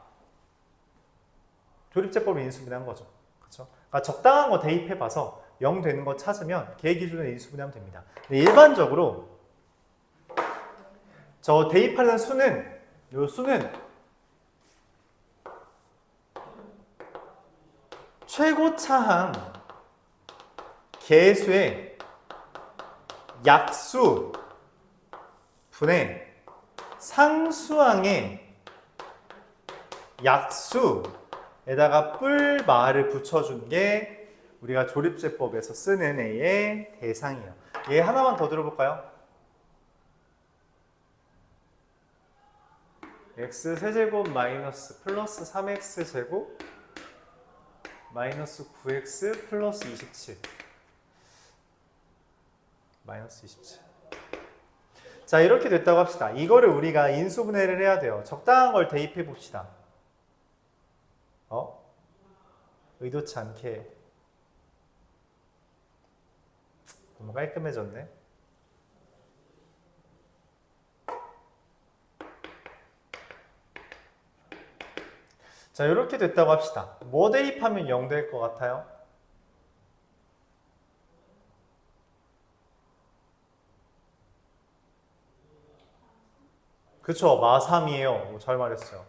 조립제법을 인수분해한 거죠. 그쵸? 그러니까 적당한 거 대입해봐서 0 되는 거 찾으면 걔 기준으로 인수분해하면 됩니다. 근데 일반적으로 저 대입하는 수는 요 수는 최고차항 개수의 약수 분의 상수항의 약수에다가 뿔말을 붙여준 게 우리가 조립제법에서 쓰는 애의 대상이에요. 얘 하나만 더 들어볼까요? x 세제곱 마이너스 플러스 3x 제곱 마이너스 9x 플러스 27 마이너스 27 자, 이렇게 됐다고 합시다. 이거를 우리가 인수분해를 해야 돼요. 적당한 걸 대입해 봅시다. 의도치 않게 너무 깔끔해졌네. 자, 이렇게 됐다고 합시다. 뭐 대입하면 0 될 것 같아요? 그쵸, 마3이에요. 잘 말했어요.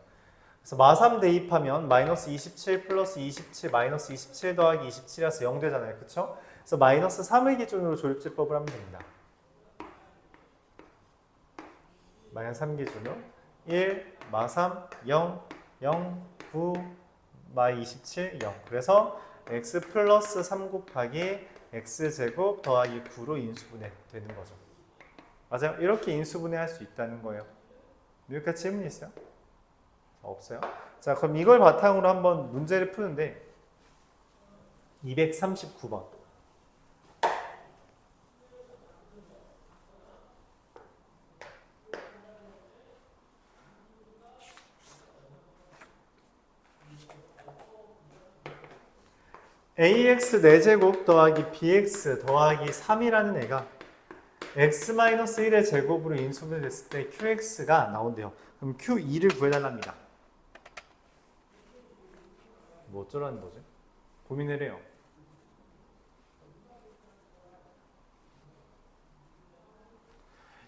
그래서 마3 대입하면 마이너스 27 플러스 27 마이너스 27 더하기 27이라서 0 되잖아요. 그쵸? 그래서 마이너스 3을 기준으로 조립제법을 하면 됩니다. 마이너스 3 기준으로 1, 마3, 0, 0, 9, 마27, 0. 그래서 x 플러스 3 곱하기 x제곱 더하기 9로 인수분해 되는 거죠. 맞아요? 이렇게 인수분해 할 수 있다는 거예요. 여기까지 질문 있어요? 없어요? 자, 그럼 이걸 바탕으로 한번 문제를 푸는데 239번. ax 4제곱 더하기 bx 더하기 3이라는 애가 x-1의 제곱으로 인수분해 됐을 때 qx가 나온대요. 그럼 q2를 구해달랍니다. 뭐 어쩌라는 거지? 고민을 해요.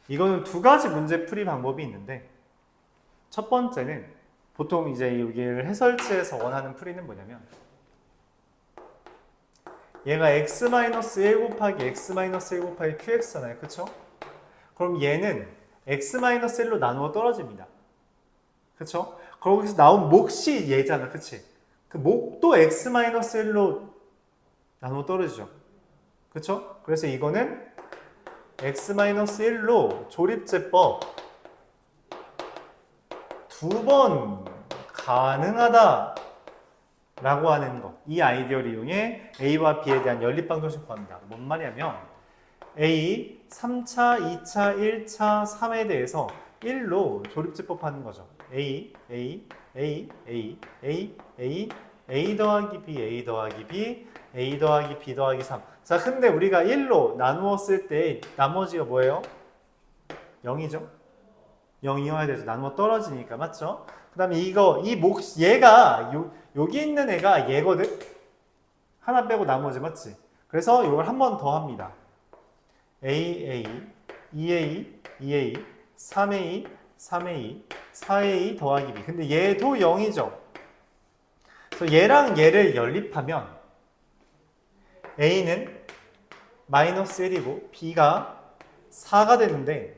이거는 두 가지 문제 풀이 방법이 있는데 첫 번째는 보통 이제 여기를 해설지에서 원하는 풀이는 뭐냐면 얘가 x-1 곱하기 x-1 곱하기 qx잖아요. 그쵸? 그럼 얘는 x-1로 나누어 떨어집니다. 그쵸? 거기서 나온 몫이 얘잖아. 그치? 그 몫도 x-1로 나누어 떨어지죠. 그쵸? 그래서 이거는 x-1로 조립제법 2번 가능하다 라고 하는 거. 이 아이디어를 이용해 A와 B에 대한 연립방정식 구합니다. 뭔 말이냐면 A 3차, 2차, 1차, 3에 대해서 1로 조립제법 하는 거죠. A 더하기 B, A 더하기 B, A 더하기 B 더하기 3. 자, 근데 우리가 1로 나누었을 때 나머지가 뭐예요? 0이죠? 0이어야 돼서 나누어 떨어지니까, 맞죠? 그 다음에 얘가, 여기 있는 애가 얘거든? 하나 빼고 나머지, 맞지? 그래서 이걸 한 번 더 합니다. A, 2A, 2A, 3A, 3A, 4A 더하기 B. 근데 얘도 0이죠? 그래서 얘랑 얘를 연립하면 A는 마이너스 1이고 B가 4가 되는데,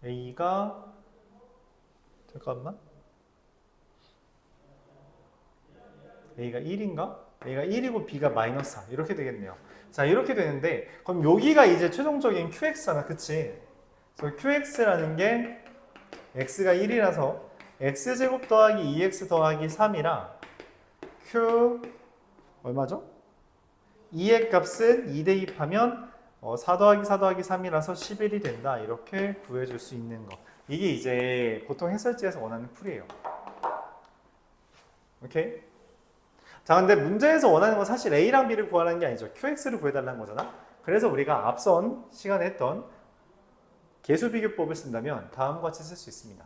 A가 잠깐만 A가 1인가? A가 1이고 B가 마이너스 4 이렇게 되겠네요. 자, 이렇게 되는데 그럼 여기가 이제 최종적인 QX잖아. 그치? 그래서 QX라는 게 X가 1이라서 X제곱 더하기 2X 더하기 3이라 Q 얼마죠? 2의 값은 2 대입하면 4 더하기 4 더하기 3이라서 11이 된다. 이렇게 구해줄 수 있는 거. 이게 이제 보통 해설지에서 원하는 풀이에요. 오케이? 자, 근데 문제에서 원하는 건 사실 A랑 B를 구하라는 게 아니죠. QX를 구해달라는 거잖아. 그래서 우리가 앞선 시간에 했던 계수비교법을 쓴다면 다음과 같이 쓸 수 있습니다.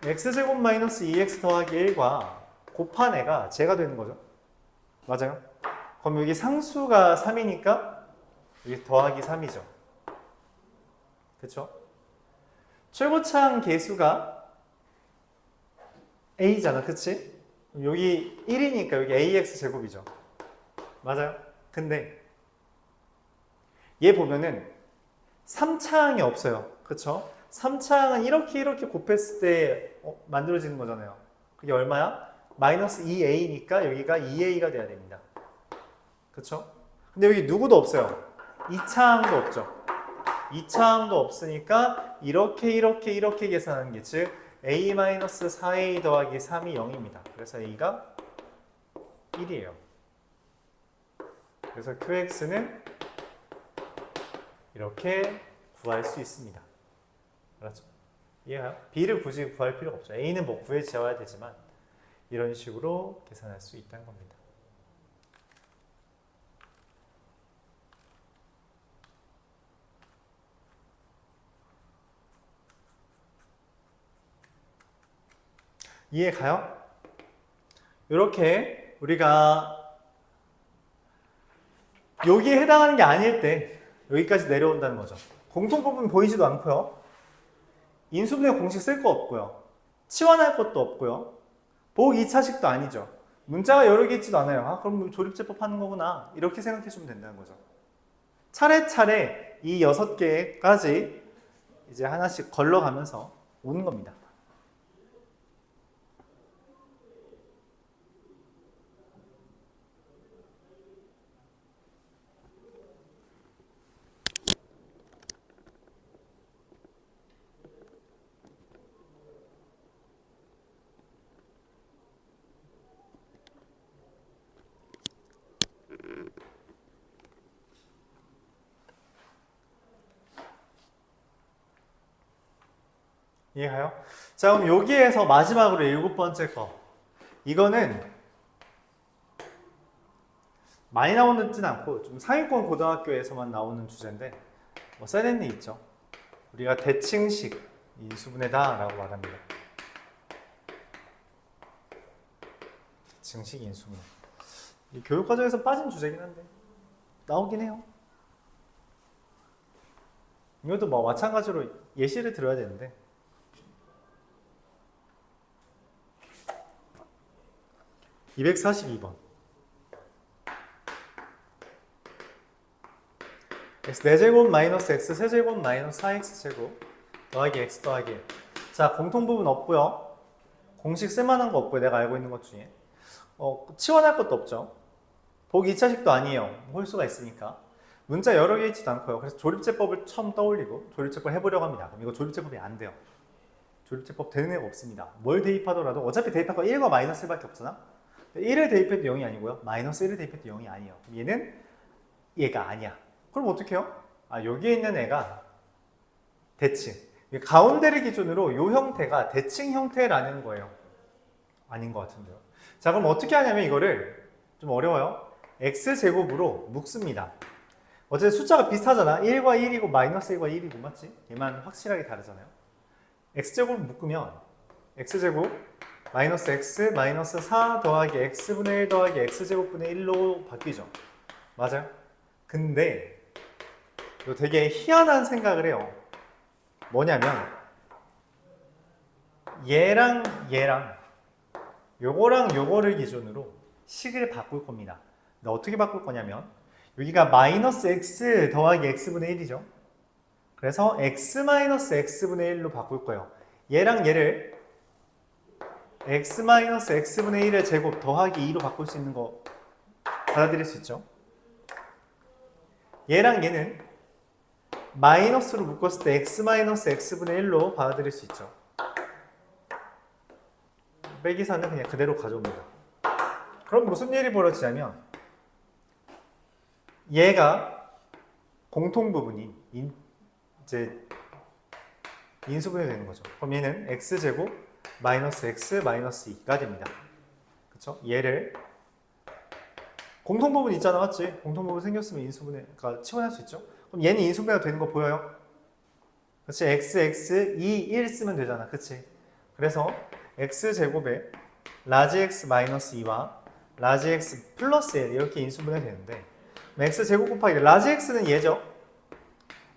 X제곱 마이너스 2X 더하기 1과 곱한 애가 제가 되는 거죠. 맞아요? 그럼 여기 상수가 3이니까 여기 더하기 3이죠. 그쵸? 최고차항 계수가 A잖아. 그치? 여기 1이니까 여기 AX 제곱이죠. 맞아요? 근데 얘 보면은 3차항이 없어요. 그쵸? 3차항은 이렇게 곱했을 때 만들어지는 거잖아요. 그게 얼마야? 마이너스 2A니까 여기가 2A가 돼야 됩니다. 그쵸? 근데 여기 누구도 없어요. 2차항도 없죠. 2차항도 없으니까 이렇게 계산하는 게 즉 A-4A 더하기 3이 0입니다. 그래서 A가 1이에요. 그래서 QX는 이렇게 구할 수 있습니다. 알았죠? 이해가요? B를 굳이 구할 필요가 없죠. A는 뭐 구해지어야 되지만 이런 식으로 계산할 수 있다는 겁니다. 이해가요? 이렇게 우리가 여기에 해당하는 게 아닐 때 여기까지 내려온다는 거죠. 공통부분 보이지도 않고요. 인수분해 공식 쓸 거 없고요. 치환할 것도 없고요. 보기 2차식도 아니죠. 문자가 여러 개 있지도 않아요. 아, 그럼 조립제법 하는 거구나. 이렇게 생각해 주면 된다는 거죠. 차례차례 이 6개까지 이제 하나씩 걸러가면서 오는 겁니다. 이해가요? 자, 그럼 여기에서 마지막으로 7번째 거. 이거는 많이 나오지는 않고 좀 상위권 고등학교에서만 나오는 주제인데 뭐 써있는 게 있죠. 우리가 대칭식 인수분해다 라고 말합니다. 대칭식 인수분해. 이 교육과정에서 빠진 주제긴 한데 나오긴 해요. 이것도 뭐 마찬가지로 예시를 들어야 되는데 (242번) x 4제곱 마이너스 x 세제곱 마이너스 4x제곱 더하기 x 더하기 1. 자, 공통부분 없고요. 공식 쓸만한 거 없고요. 내가 알고 있는 것 중에 치환할 것도 없죠. 보기 2차식도 아니에요. 홀수가 있으니까. 문자 여러 개 있지도 않고요. 그래서 조립제법을 처음 떠올리고 조립제법 해보려고 합니다. 그럼 이거 조립제법이 안 돼요. 조립제법 되는 애가 없습니다. 뭘 대입하더라도 어차피 대입할 거 1과 마이너스 1밖에 없잖아. 1을 대입해도 0이 아니고요. 마이너스 1을 대입해도 0이 아니에요. 그럼 얘는 얘가 아니야. 그럼 어떻게 해요? 아, 여기에 있는 애가 대칭. 가운데를 기준으로 이 형태가 대칭 형태라는 거예요. 아닌 것 같은데요. 자, 그럼 어떻게 하냐면 이거를 좀 어려워요. x제곱으로 묶습니다. 어쨌든 숫자가 비슷하잖아. 1과 1이고 마이너스 1과 1이고 맞지? 얘만 확실하게 다르잖아요. x제곱을 묶으면 x제곱 마이너스 x 마이너스 4 더하기 x분의 1 더하기 x제곱분의 1로 바뀌죠. 맞아요? 근데 이거 되게 희한한 생각을 해요. 뭐냐면 얘랑 얘랑 요거랑 요거를 기준으로 식을 바꿀 겁니다. 근데 어떻게 바꿀 거냐면 여기가 마이너스 x 더하기 x분의 1이죠. 그래서 x 마이너스 x분의 1로 바꿀 거예요. 얘랑 얘를 x 마이너스 x분의 1의 제곱 더하기 2로 바꿀 수 있는 거 받아들일 수 있죠. 얘랑 얘는 마이너스로 묶었을 때 x 마이너스 x분의 1로 받아들일 수 있죠. 빼기사는 그냥 그대로 가져옵니다. 그럼 무슨 일이 벌어지냐면 얘가 공통부분인 이제 인수분해 되는 거죠. 그럼 얘는 x제곱 마이너스 x 마이너스 2가 됩니다. 그쵸? 얘를 공통부분 있잖아, 맞지? 공통부분 생겼으면 인수분해, 그러니까 치환할 수 있죠? 그럼 얘는 인수분해가 되는 거 보여요? 그치? x, x, 2, 1 쓰면 되잖아, 그치? 그래서 x제곱에 라지 x 마이너스 2와 라지 x 플러스 1 이렇게 인수분해 되는데 x제곱 곱하기 라지 x는 얘죠?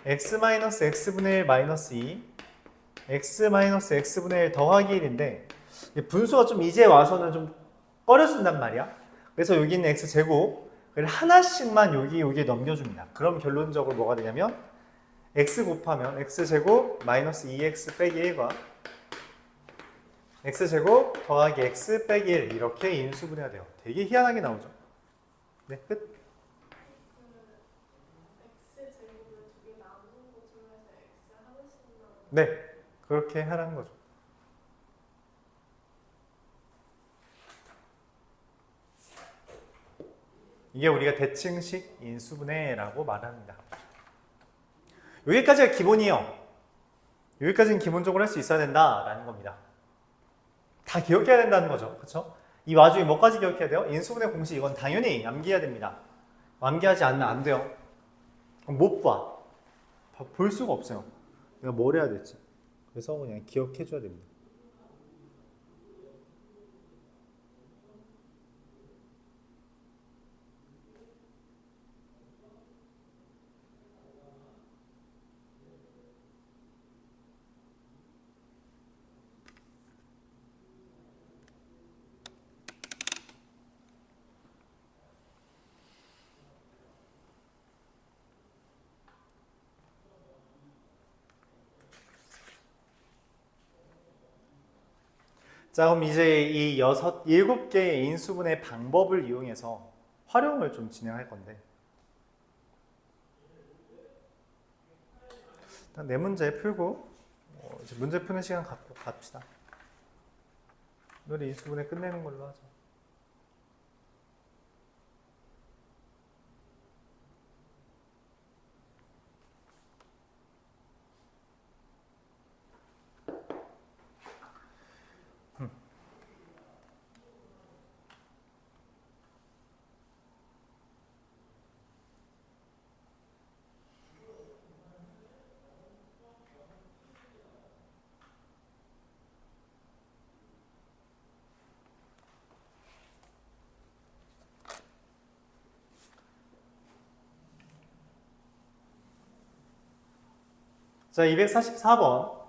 x 마이너스 x분의 1 마이너스 2 x 마이너스 x분의 1 더하기 1인데 분수가 좀 이제 와서는 좀 꺼려진단 말이야. 그래서 여기 있는 x제곱 을 하나씩만 여기에 넘겨줍니다. 그럼 결론적으로 뭐가 되냐면 x 곱하면 x제곱 마이너스 2x 빼기 1과 x제곱 더하기 x 빼기 1 이렇게 인수분해가 돼요. 되게 희한하게 나오죠. 네, 끝. 네, 그렇게 하라는 거죠. 이게 우리가 대칭식 인수분해라고 말합니다. 여기까지가 기본이에요. 여기까지는 기본적으로 할 수 있어야 된다라는 겁니다. 다 기억해야 된다는 거죠. 그렇죠? 이 와중에 뭐까지 기억해야 돼요? 인수분해 공식 이건 당연히 암기해야 됩니다. 암기하지 않으면 안 돼요. 그럼 못 봐. 볼 수가 없어요. 내가 뭘 해야 될지. 그래서 그냥 기억해 줘야 됩니다. 자, 그럼 이제 이 일곱 개의 인수분해 방법을 이용해서 활용을 좀 진행할 건데, 일단 네 문제 풀고 이제 문제 푸는 시간 갖고 갑시다. 오늘 인수분해 끝내는 걸로 하죠. 자, 244번.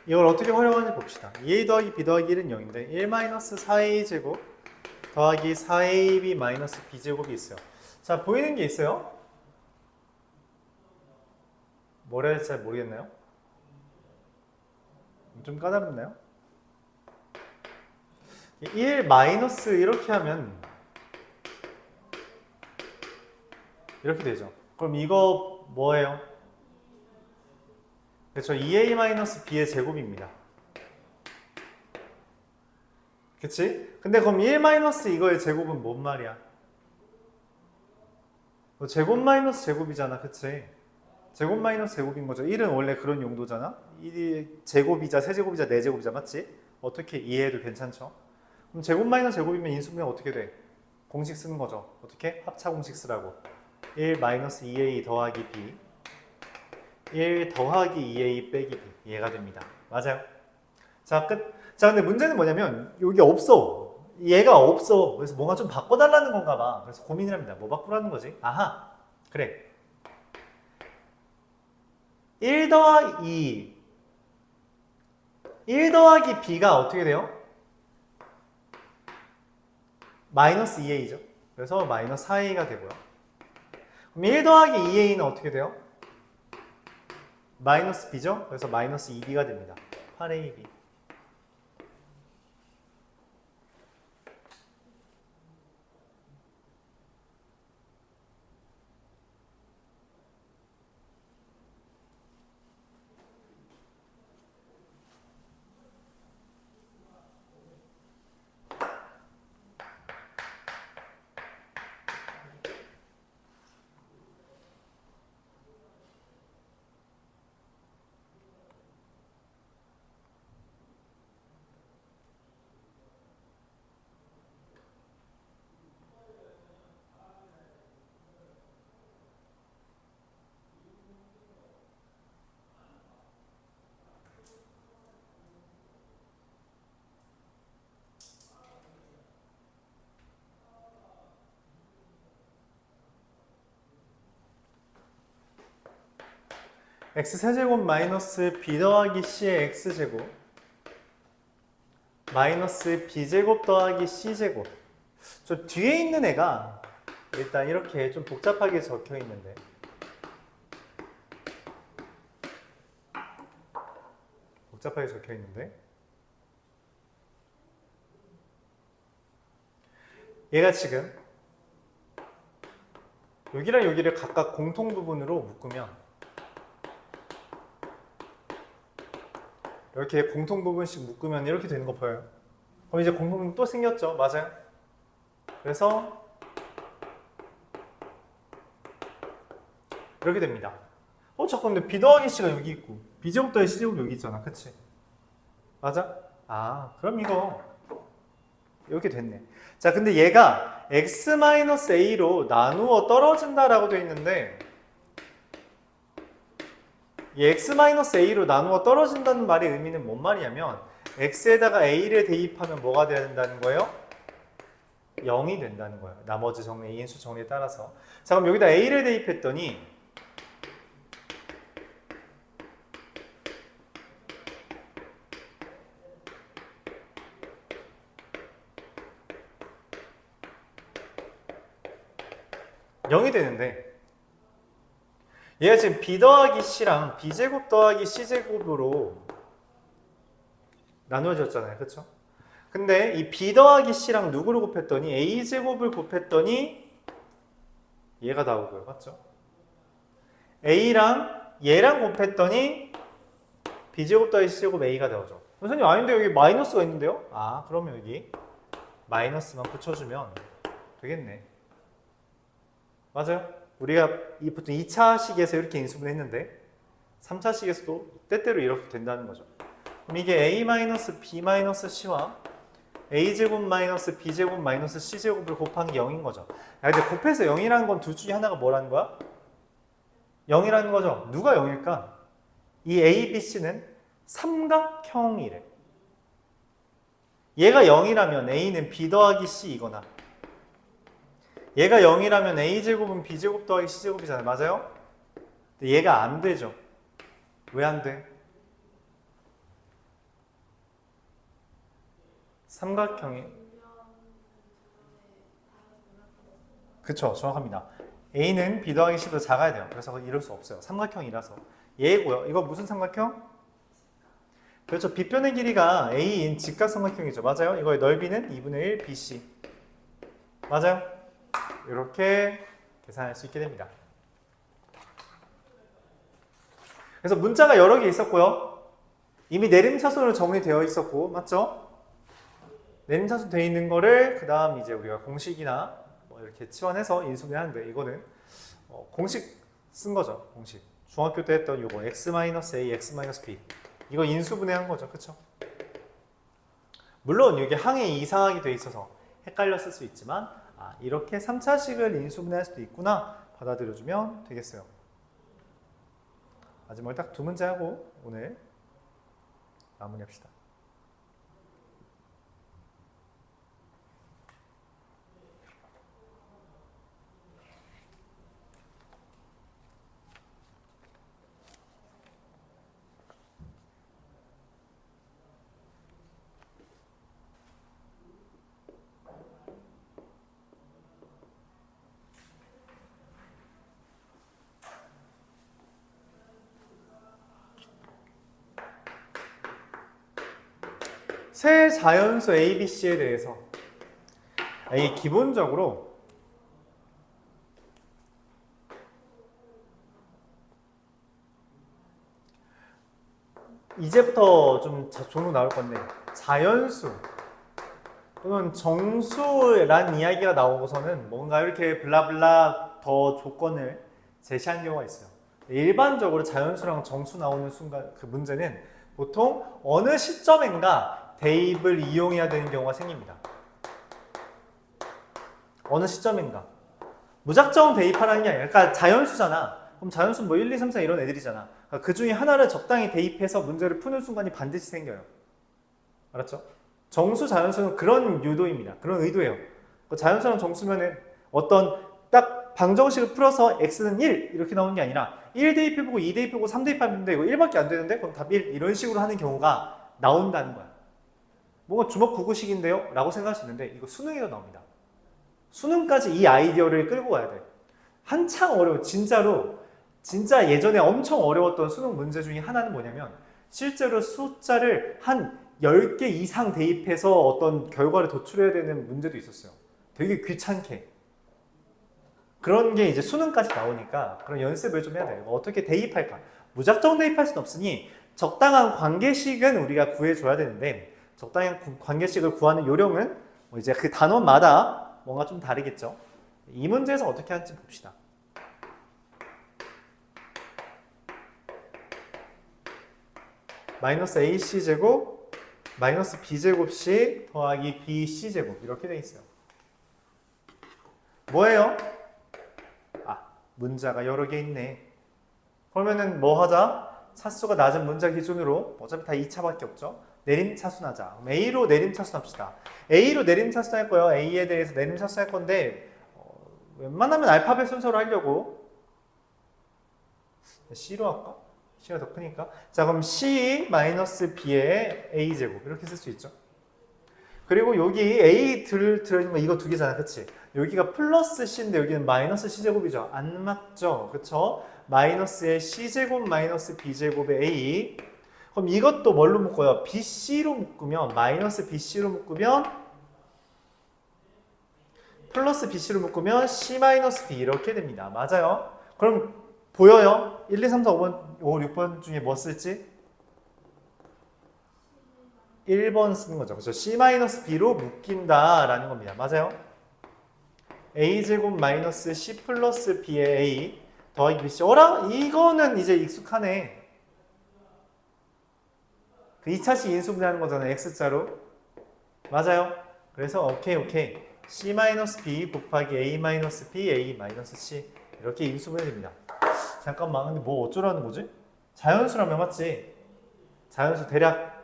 이걸 어떻게 활용하는지 봅시다. 2a 더하기 b 더하기 1은 0인데 1-4a 제곱 더하기 4ab 마이너스 b 제곱이 있어요. 자, 보이는 게 있어요? 뭐라 해야 될지 잘 모르겠나요? 좀 까다롭나요? 1 마이너스 이렇게 하면 이렇게 되죠. 그럼 이거 뭐예요? 그렇죠. 2a-b의 제곱입니다. 그치? 근데 그럼 1 마이너스 이거의 제곱은 뭔 말이야? 제곱 마이너스 제곱이잖아. 그치? 제곱 마이너스 제곱인 거죠. 1은 원래 그런 용도잖아. 1이 제곱이자 세제곱이자 네제곱이자 맞지? 어떻게 이해해도 괜찮죠? 그럼 제곱 마이너스 제곱이면 인수분해 어떻게 돼? 공식 쓰는 거죠. 어떻게? 합차 공식 쓰라고. 1 마이너스 2a 더하기 b 1 더하기 2a 빼기 b 이해가 됩니다. 맞아요. 자, 끝. 자, 근데 문제는 뭐냐면 여기 없어. 얘가 없어. 그래서 뭔가 좀 바꿔달라는 건가 봐. 그래서 고민을 합니다. 뭐 바꾸라는 거지? 아하, 그래. 1 더하기 1 더하기 b가 어떻게 돼요? 마이너스 2a죠. 그래서 마이너스 4a가 되고요. 그럼 1 더하기 2a는 어떻게 돼요? 마이너스 b죠? 그래서 마이너스 2b가 됩니다. 8ab. x세제곱 마이너스 b 더하기 c의 x제곱 마이너스 b제곱 더하기 c제곱. 저 뒤에 있는 애가 일단 이렇게 좀 복잡하게 적혀 있는데 얘가 지금 여기랑 여기를 각각 공통 부분으로 묶으면 이렇게 공통 부분씩 묶으면 이렇게 되는 거 보여요. 그럼 이제 공통 부분 또 생겼죠? 맞아요. 그래서 이렇게 됩니다. 잠깐 근데 B 더하기 C가 여기 있고 B제곱 더하기 C제곱 여기 있잖아. 그치? 맞아? 그럼 이거 이렇게 됐네. 자, 근데 얘가 x-a로 나누어 떨어진다라고 돼 있는데 이 x-a로 나누어 떨어진다는 말의 의미는 뭔 말이냐면 x에다가 a를 대입하면 뭐가 돼야 된다는 거예요? 0이 된다는 거예요. 나머지 정리, 이인수 정리에 따라서. 자, 그럼 여기다 a를 대입했더니 (0이) 되는데 얘가 지금 b 더하기 c랑 b제곱 더하기 c제곱으로 나누어졌잖아요. 그쵸? 근데 이 b 더하기 c랑 누구를 곱했더니 a제곱을 곱했더니 얘가 나오고요. 맞죠? a랑 얘랑 곱했더니 b제곱 더하기 c제곱 a가 나오죠. 선생님 아닌데 여기 마이너스가 있는데요? 그러면 여기 마이너스만 붙여주면 되겠네. 맞아요? 우리가 보통 2차식에서 이렇게 인수분 했는데 3차식에서도 때때로 이렇게 된다는 거죠. 그럼 이게 a-b-c와 a제곱 마이너스 b제곱 마이너스 c제곱을 곱한 게 0인 거죠. 근데 곱해서 0이라는 건 둘 중에 하나가 뭐라는 거야? 0이라는 거죠. 누가 0일까? 이 a, b, c는 삼각형이래. 얘가 0이라면 a는 b 더하기 c이거나 얘가 0이라면 a제곱은 b제곱 더하기 c제곱이잖아요. 맞아요? 근데 얘가 안 되죠. 왜 안 돼? 삼각형이 그쵸, 정확합니다. a는 b 더하기 c보다 작아야 돼요. 그래서 이럴 수 없어요. 삼각형이라서. 얘고요. 이거 무슨 삼각형? 그렇죠. 빗변의 길이가 a인 직각삼각형이죠. 맞아요? 이거의 넓이는 2분의 1 bc. 맞아요? 이렇게 계산할 수 있게 됩니다. 그래서 문자가 여러 개 있었고요. 이미 내림차순으로 정리되어 있었고, 맞죠? 내림차순 되어 있는 거를 그 다음 이제 우리가 공식이나 뭐 이렇게 치환해서 인수분해 하는데 이거는 공식 쓴 거죠. 공식. 중학교 때 했던 요거 x-a, x-b 이거 인수분해 한 거죠. 그쵸? 물론 이게 항이 이상하게 되어 있어서 헷갈렸을 수 있지만 이렇게 3차식을 인수분해할 수도 있구나 받아들여주면 되겠어요. 마지막에 딱 두 문제 하고 오늘 마무리합시다. 세 자연수 A, B, C에 대해서 이 기본적으로 이제부터 좀 종류 나올 건데 자연수 또는 정수란 이야기가 나오고서는 뭔가 이렇게 블라블라 더 조건을 제시한 경우가 있어요. 일반적으로 자연수랑 정수 나오는 순간 그 문제는 보통 어느 시점인가 대입을 이용해야 되는 경우가 생깁니다. 어느 시점인가. 무작정 대입하라는 게 아니라 그러니까 자연수잖아. 그럼 자연수 뭐 1, 2, 3, 4 이런 애들이잖아. 그러니까 그 중에 하나를 적당히 대입해서 문제를 푸는 순간이 반드시 생겨요. 알았죠? 정수, 자연수는 그런 유도입니다. 그런 의도예요. 자연수랑 정수면은 어떤 딱 방정식을 풀어서 x는 1 이렇게 나오는 게 아니라 1 대입해보고 2 대입해보고 3 대입하는데 이거 1밖에 안 되는데 그럼 답 1 이런 식으로 하는 경우가 나온다는 거야. 뭔가 주먹구구식인데요? 라고 생각할 수 있는데 이거 수능에도 나옵니다. 수능까지 이 아이디어를 끌고 가야 돼. 한창 어려워. 진짜로 진짜 예전에 엄청 어려웠던 수능 문제 중에 하나는 뭐냐면 실제로 숫자를 한 10개 이상 대입해서 어떤 결과를 도출해야 되는 문제도 있었어요. 되게 귀찮게. 그런 게 이제 수능까지 나오니까 그런 연습을 좀 해야 돼요. 어떻게 대입할까? 무작정 대입할 수는 없으니 적당한 관계식은 우리가 구해줘야 되는데 적당한 관계식을 구하는 요령은 뭐 이제 그 단원마다 뭔가 좀 다르겠죠. 이 문제에서 어떻게 하는지 봅시다. 마이너스 AC제곱 마이너스 B제곱C 더하기 BC제곱 이렇게 돼 있어요. 뭐예요? 아, 문자가 여러 개 있네. 그러면은 뭐 하자? 차수가 낮은 문자 기준으로 어차피 다 2차밖에 없죠. 내림차순 하자. 그럼 A로 내림차순 합시다. A로 내림차순 할 거예요. A에 대해서 내림차순 할 건데 웬만하면 알파벳 순서로 하려고 C로 할까? C가 더 크니까. 자, 그럼 C-B의 A제곱 이렇게 쓸 수 있죠. 그리고 여기 A 들어있는 거 이거 두 개잖아. 그치? 여기가 플러스 C인데 여기는 마이너스 C제곱이죠. 안 맞죠? 그쵸? 마이너스의 C제곱 마이너스 B제곱의 A. 그럼 이것도 뭘로 묶어요? BC로 묶으면 마이너스 BC로 묶으면 플러스 BC로 묶으면 C 마이너스 B 이렇게 됩니다. 맞아요? 그럼 보여요? 1, 2, 3, 4, 5번, 5, 6번 중에 뭐 쓸지? 1번 쓰는 거죠. 그렇죠? C-B로 묶인다라는 겁니다. 맞아요? A제곱 마이너스 C 플러스 B의 A 더하기 BC. 어라? 이거는 이제 익숙하네. 그 2차식 인수분해하는 거잖아요. X자로. 맞아요? 그래서 오케이. C-B 곱하기 A-B, A-C 이렇게 인수분해 됩니다. 잠깐만, 근데 뭐 어쩌라는 거지? 자연수라면 맞지? 자연수 대략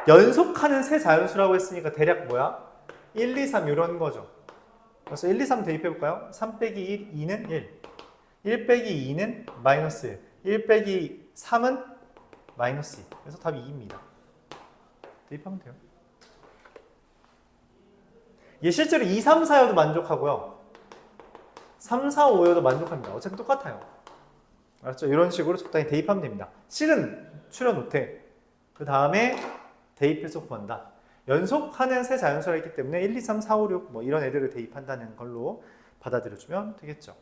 연속하는 세 자연수라고 했으니까 대략 뭐야? 1, 2, 3 이런 거죠. 그래서 1, 2, 3 대입해볼까요? 3 빼기 1, 2는 1. 1 빼기 2는 마이너스 1. 1 빼기 3은 마이너스 2. 그래서 답이 2입니다. 대입하면 돼요. 얘 실제로 2, 3, 4여도 만족하고요. 3, 4, 5여도 만족합니다. 어차피 똑같아요. 알았죠? 이런 식으로 적당히 대입하면 됩니다. 실은 출연 못해. 그 다음에 대입해서 구한다. 연속하는 세 자연수가 있기 때문에 1, 2, 3, 4, 5, 6 뭐 이런 애들을 대입한다는 걸로 받아들여주면 되겠죠.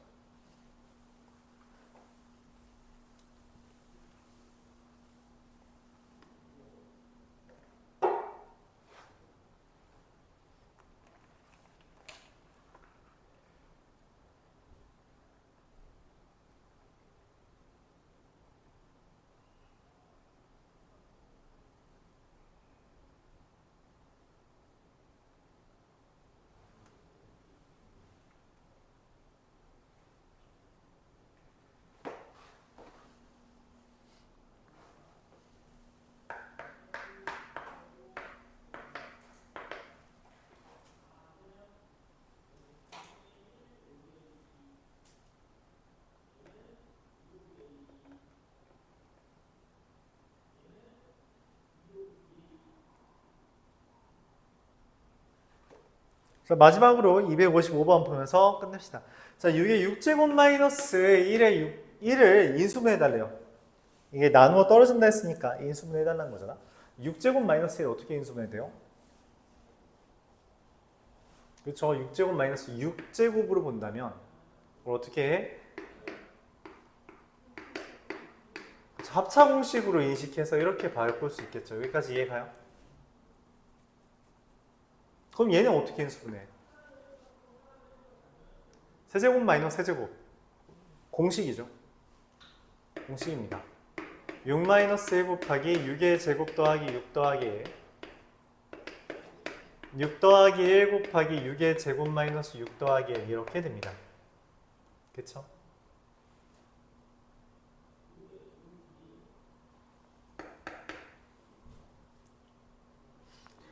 자, 마지막으로 255번 보면서 끝냅시다. 자, 6의 6제곱 마이너스 1을 인수분해 해달래요. 이게 나누어 떨어진다 했으니까 인수분해 해달라는 거잖아. 6제곱 마이너스 1 어떻게 인수분해 돼요? 그렇죠. 6제곱 마이너스 6제곱으로 본다면 그걸 어떻게 해? 합차 공식으로 인식해서 이렇게 바꿀 수 있겠죠. 여기까지 이해가요? 그럼 얘는 어떻게 인수분해? 세제곱 마이너스 세제곱 공식이죠. 공식입니다. 6 마이너스 1 곱하기 6의 제곱 더하기 6 더하기 6 더하기 1 곱하기 6의 제곱 마이너스 6 더하기 1 이렇게 됩니다. 그쵸?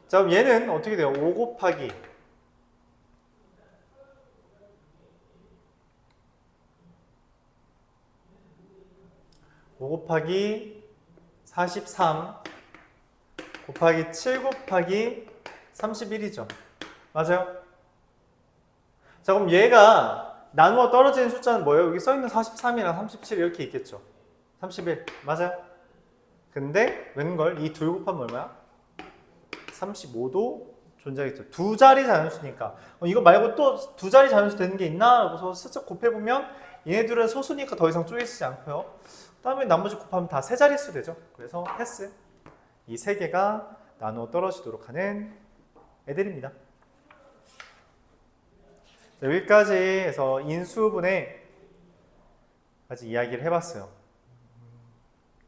자, 그럼 얘는 어떻게 돼요? 5 곱하기 5 곱하기 43 곱하기 7 곱하기 31이죠. 맞아요? 자, 그럼 얘가 나누어 떨어지는 숫자는 뭐예요? 여기 써있는 43이랑 37 이렇게 있겠죠. 31 맞아요? 근데 웬걸 이 둘 곱하면 얼마야? 35도 존재하겠죠. 두 자리 자연수니까 이거 말고 또 두 자리 자연수 되는 게 있나? 라고서 슬쩍 곱해보면 얘네들은 소수니까 더 이상 쪼개지지 않고요. 그다음에 나머지 곱하면 다 세 자릿수 되죠. 그래서 패스. 이 세 개가 나누어 떨어지도록 하는 애들입니다. 자, 여기까지 해서 인수분해 까지 이야기를 해봤어요.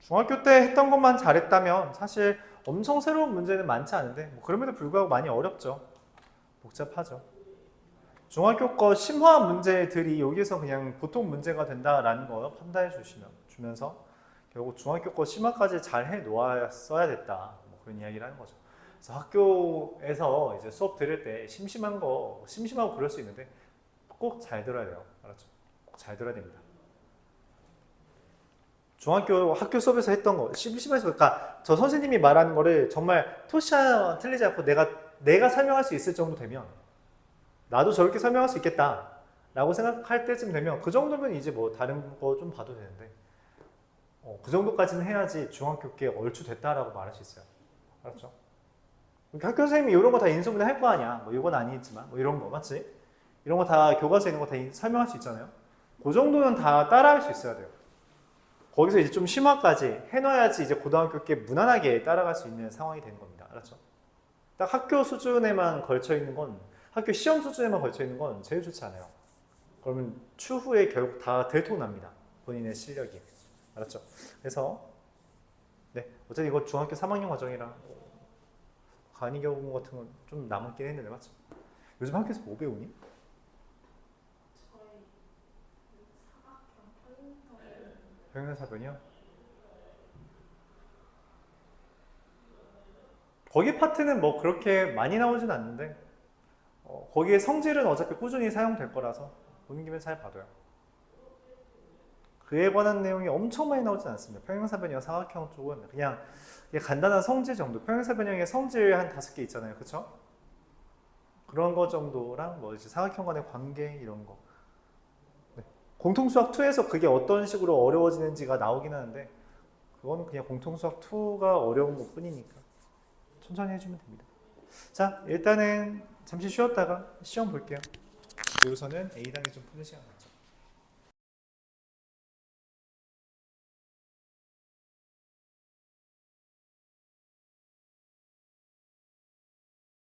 중학교 때 했던 것만 잘했다면 사실 엄청 새로운 문제는 많지 않은데 뭐 그럼에도 불구하고 많이 어렵죠. 복잡하죠. 중학교 거 심화 문제들이 여기서 그냥 보통 문제가 된다라는 거 판단해 주면서 결국 중학교 거 심화까지 잘 해 놓았어야 됐다. 뭐 그런 이야기를 하는 거죠. 그래서 학교에서 이제 수업 들을 때 심심하고 그럴 수 있는데 꼭 잘 들어야 돼요. 알았죠? 꼭 잘 들어야 됩니다. 중학교 학교 수업에서 했던 거 심심해서 그러니까 저 선생님이 말하는 거를 정말 토시아 틀리지 않고 내가 설명할 수 있을 정도 되면 나도 저렇게 설명할 수 있겠다 라고 생각할 때쯤 되면 그 정도면 이제 뭐 다른 거 좀 봐도 되는데 그 정도까지는 해야지 중학교께 얼추 됐다라고 말할 수 있어요. 알았죠? 학교 선생님이 이런 거 다 인수분해 할 거 아니야. 뭐 이건 아니지만 뭐 이런 거 맞지? 이런 거 다 교과서에 있는 거 다 설명할 수 있잖아요. 그 정도는 다 따라할 수 있어야 돼요. 거기서 이제 좀 심화까지 해놔야지 이제 고등학교 께 무난하게 따라갈 수 있는 상황이 되는 겁니다. 알았죠? 딱 학교 수준에만 걸쳐 있는 건 학교 시험 수준에만 걸쳐 있는 건 제일 좋지 않아요. 그러면 추후에 결국 다 들통납니다. 본인의 실력이. 알았죠? 그래서 네 어쨌든 이거 중학교 3학년 과정이라 간이 교본 같은 건 좀 남았긴 했는데 맞죠? 요즘 학교에서 뭐 배우니? 평행사변이요? 거기 파트는 뭐 그렇게 많이 나오진 않는데 거기에 성질은 어차피 꾸준히 사용될 거라서 보는 김에 잘 봐둬요. 그에 관한 내용이 엄청 많이 나오진 않습니다. 평행사변형 사각형 쪽은 그냥 간단한 성질 정도. 평행사변형의 성질 한 5개 있잖아요. 그쵸? 그런 거 정도랑 뭐 이제 사각형 간의 관계 이런 거. 공통수학 2에서 그게 어떤 식으로 어려워지는지가 나오긴 하는데 그건 그냥 공통수학 2가 어려운 것 뿐이니까 천천히 해주면 됩니다. 자, 일단은 잠시 쉬었다가 시험 볼게요. 여기서는 A단계 좀 푸는 시간 갖죠.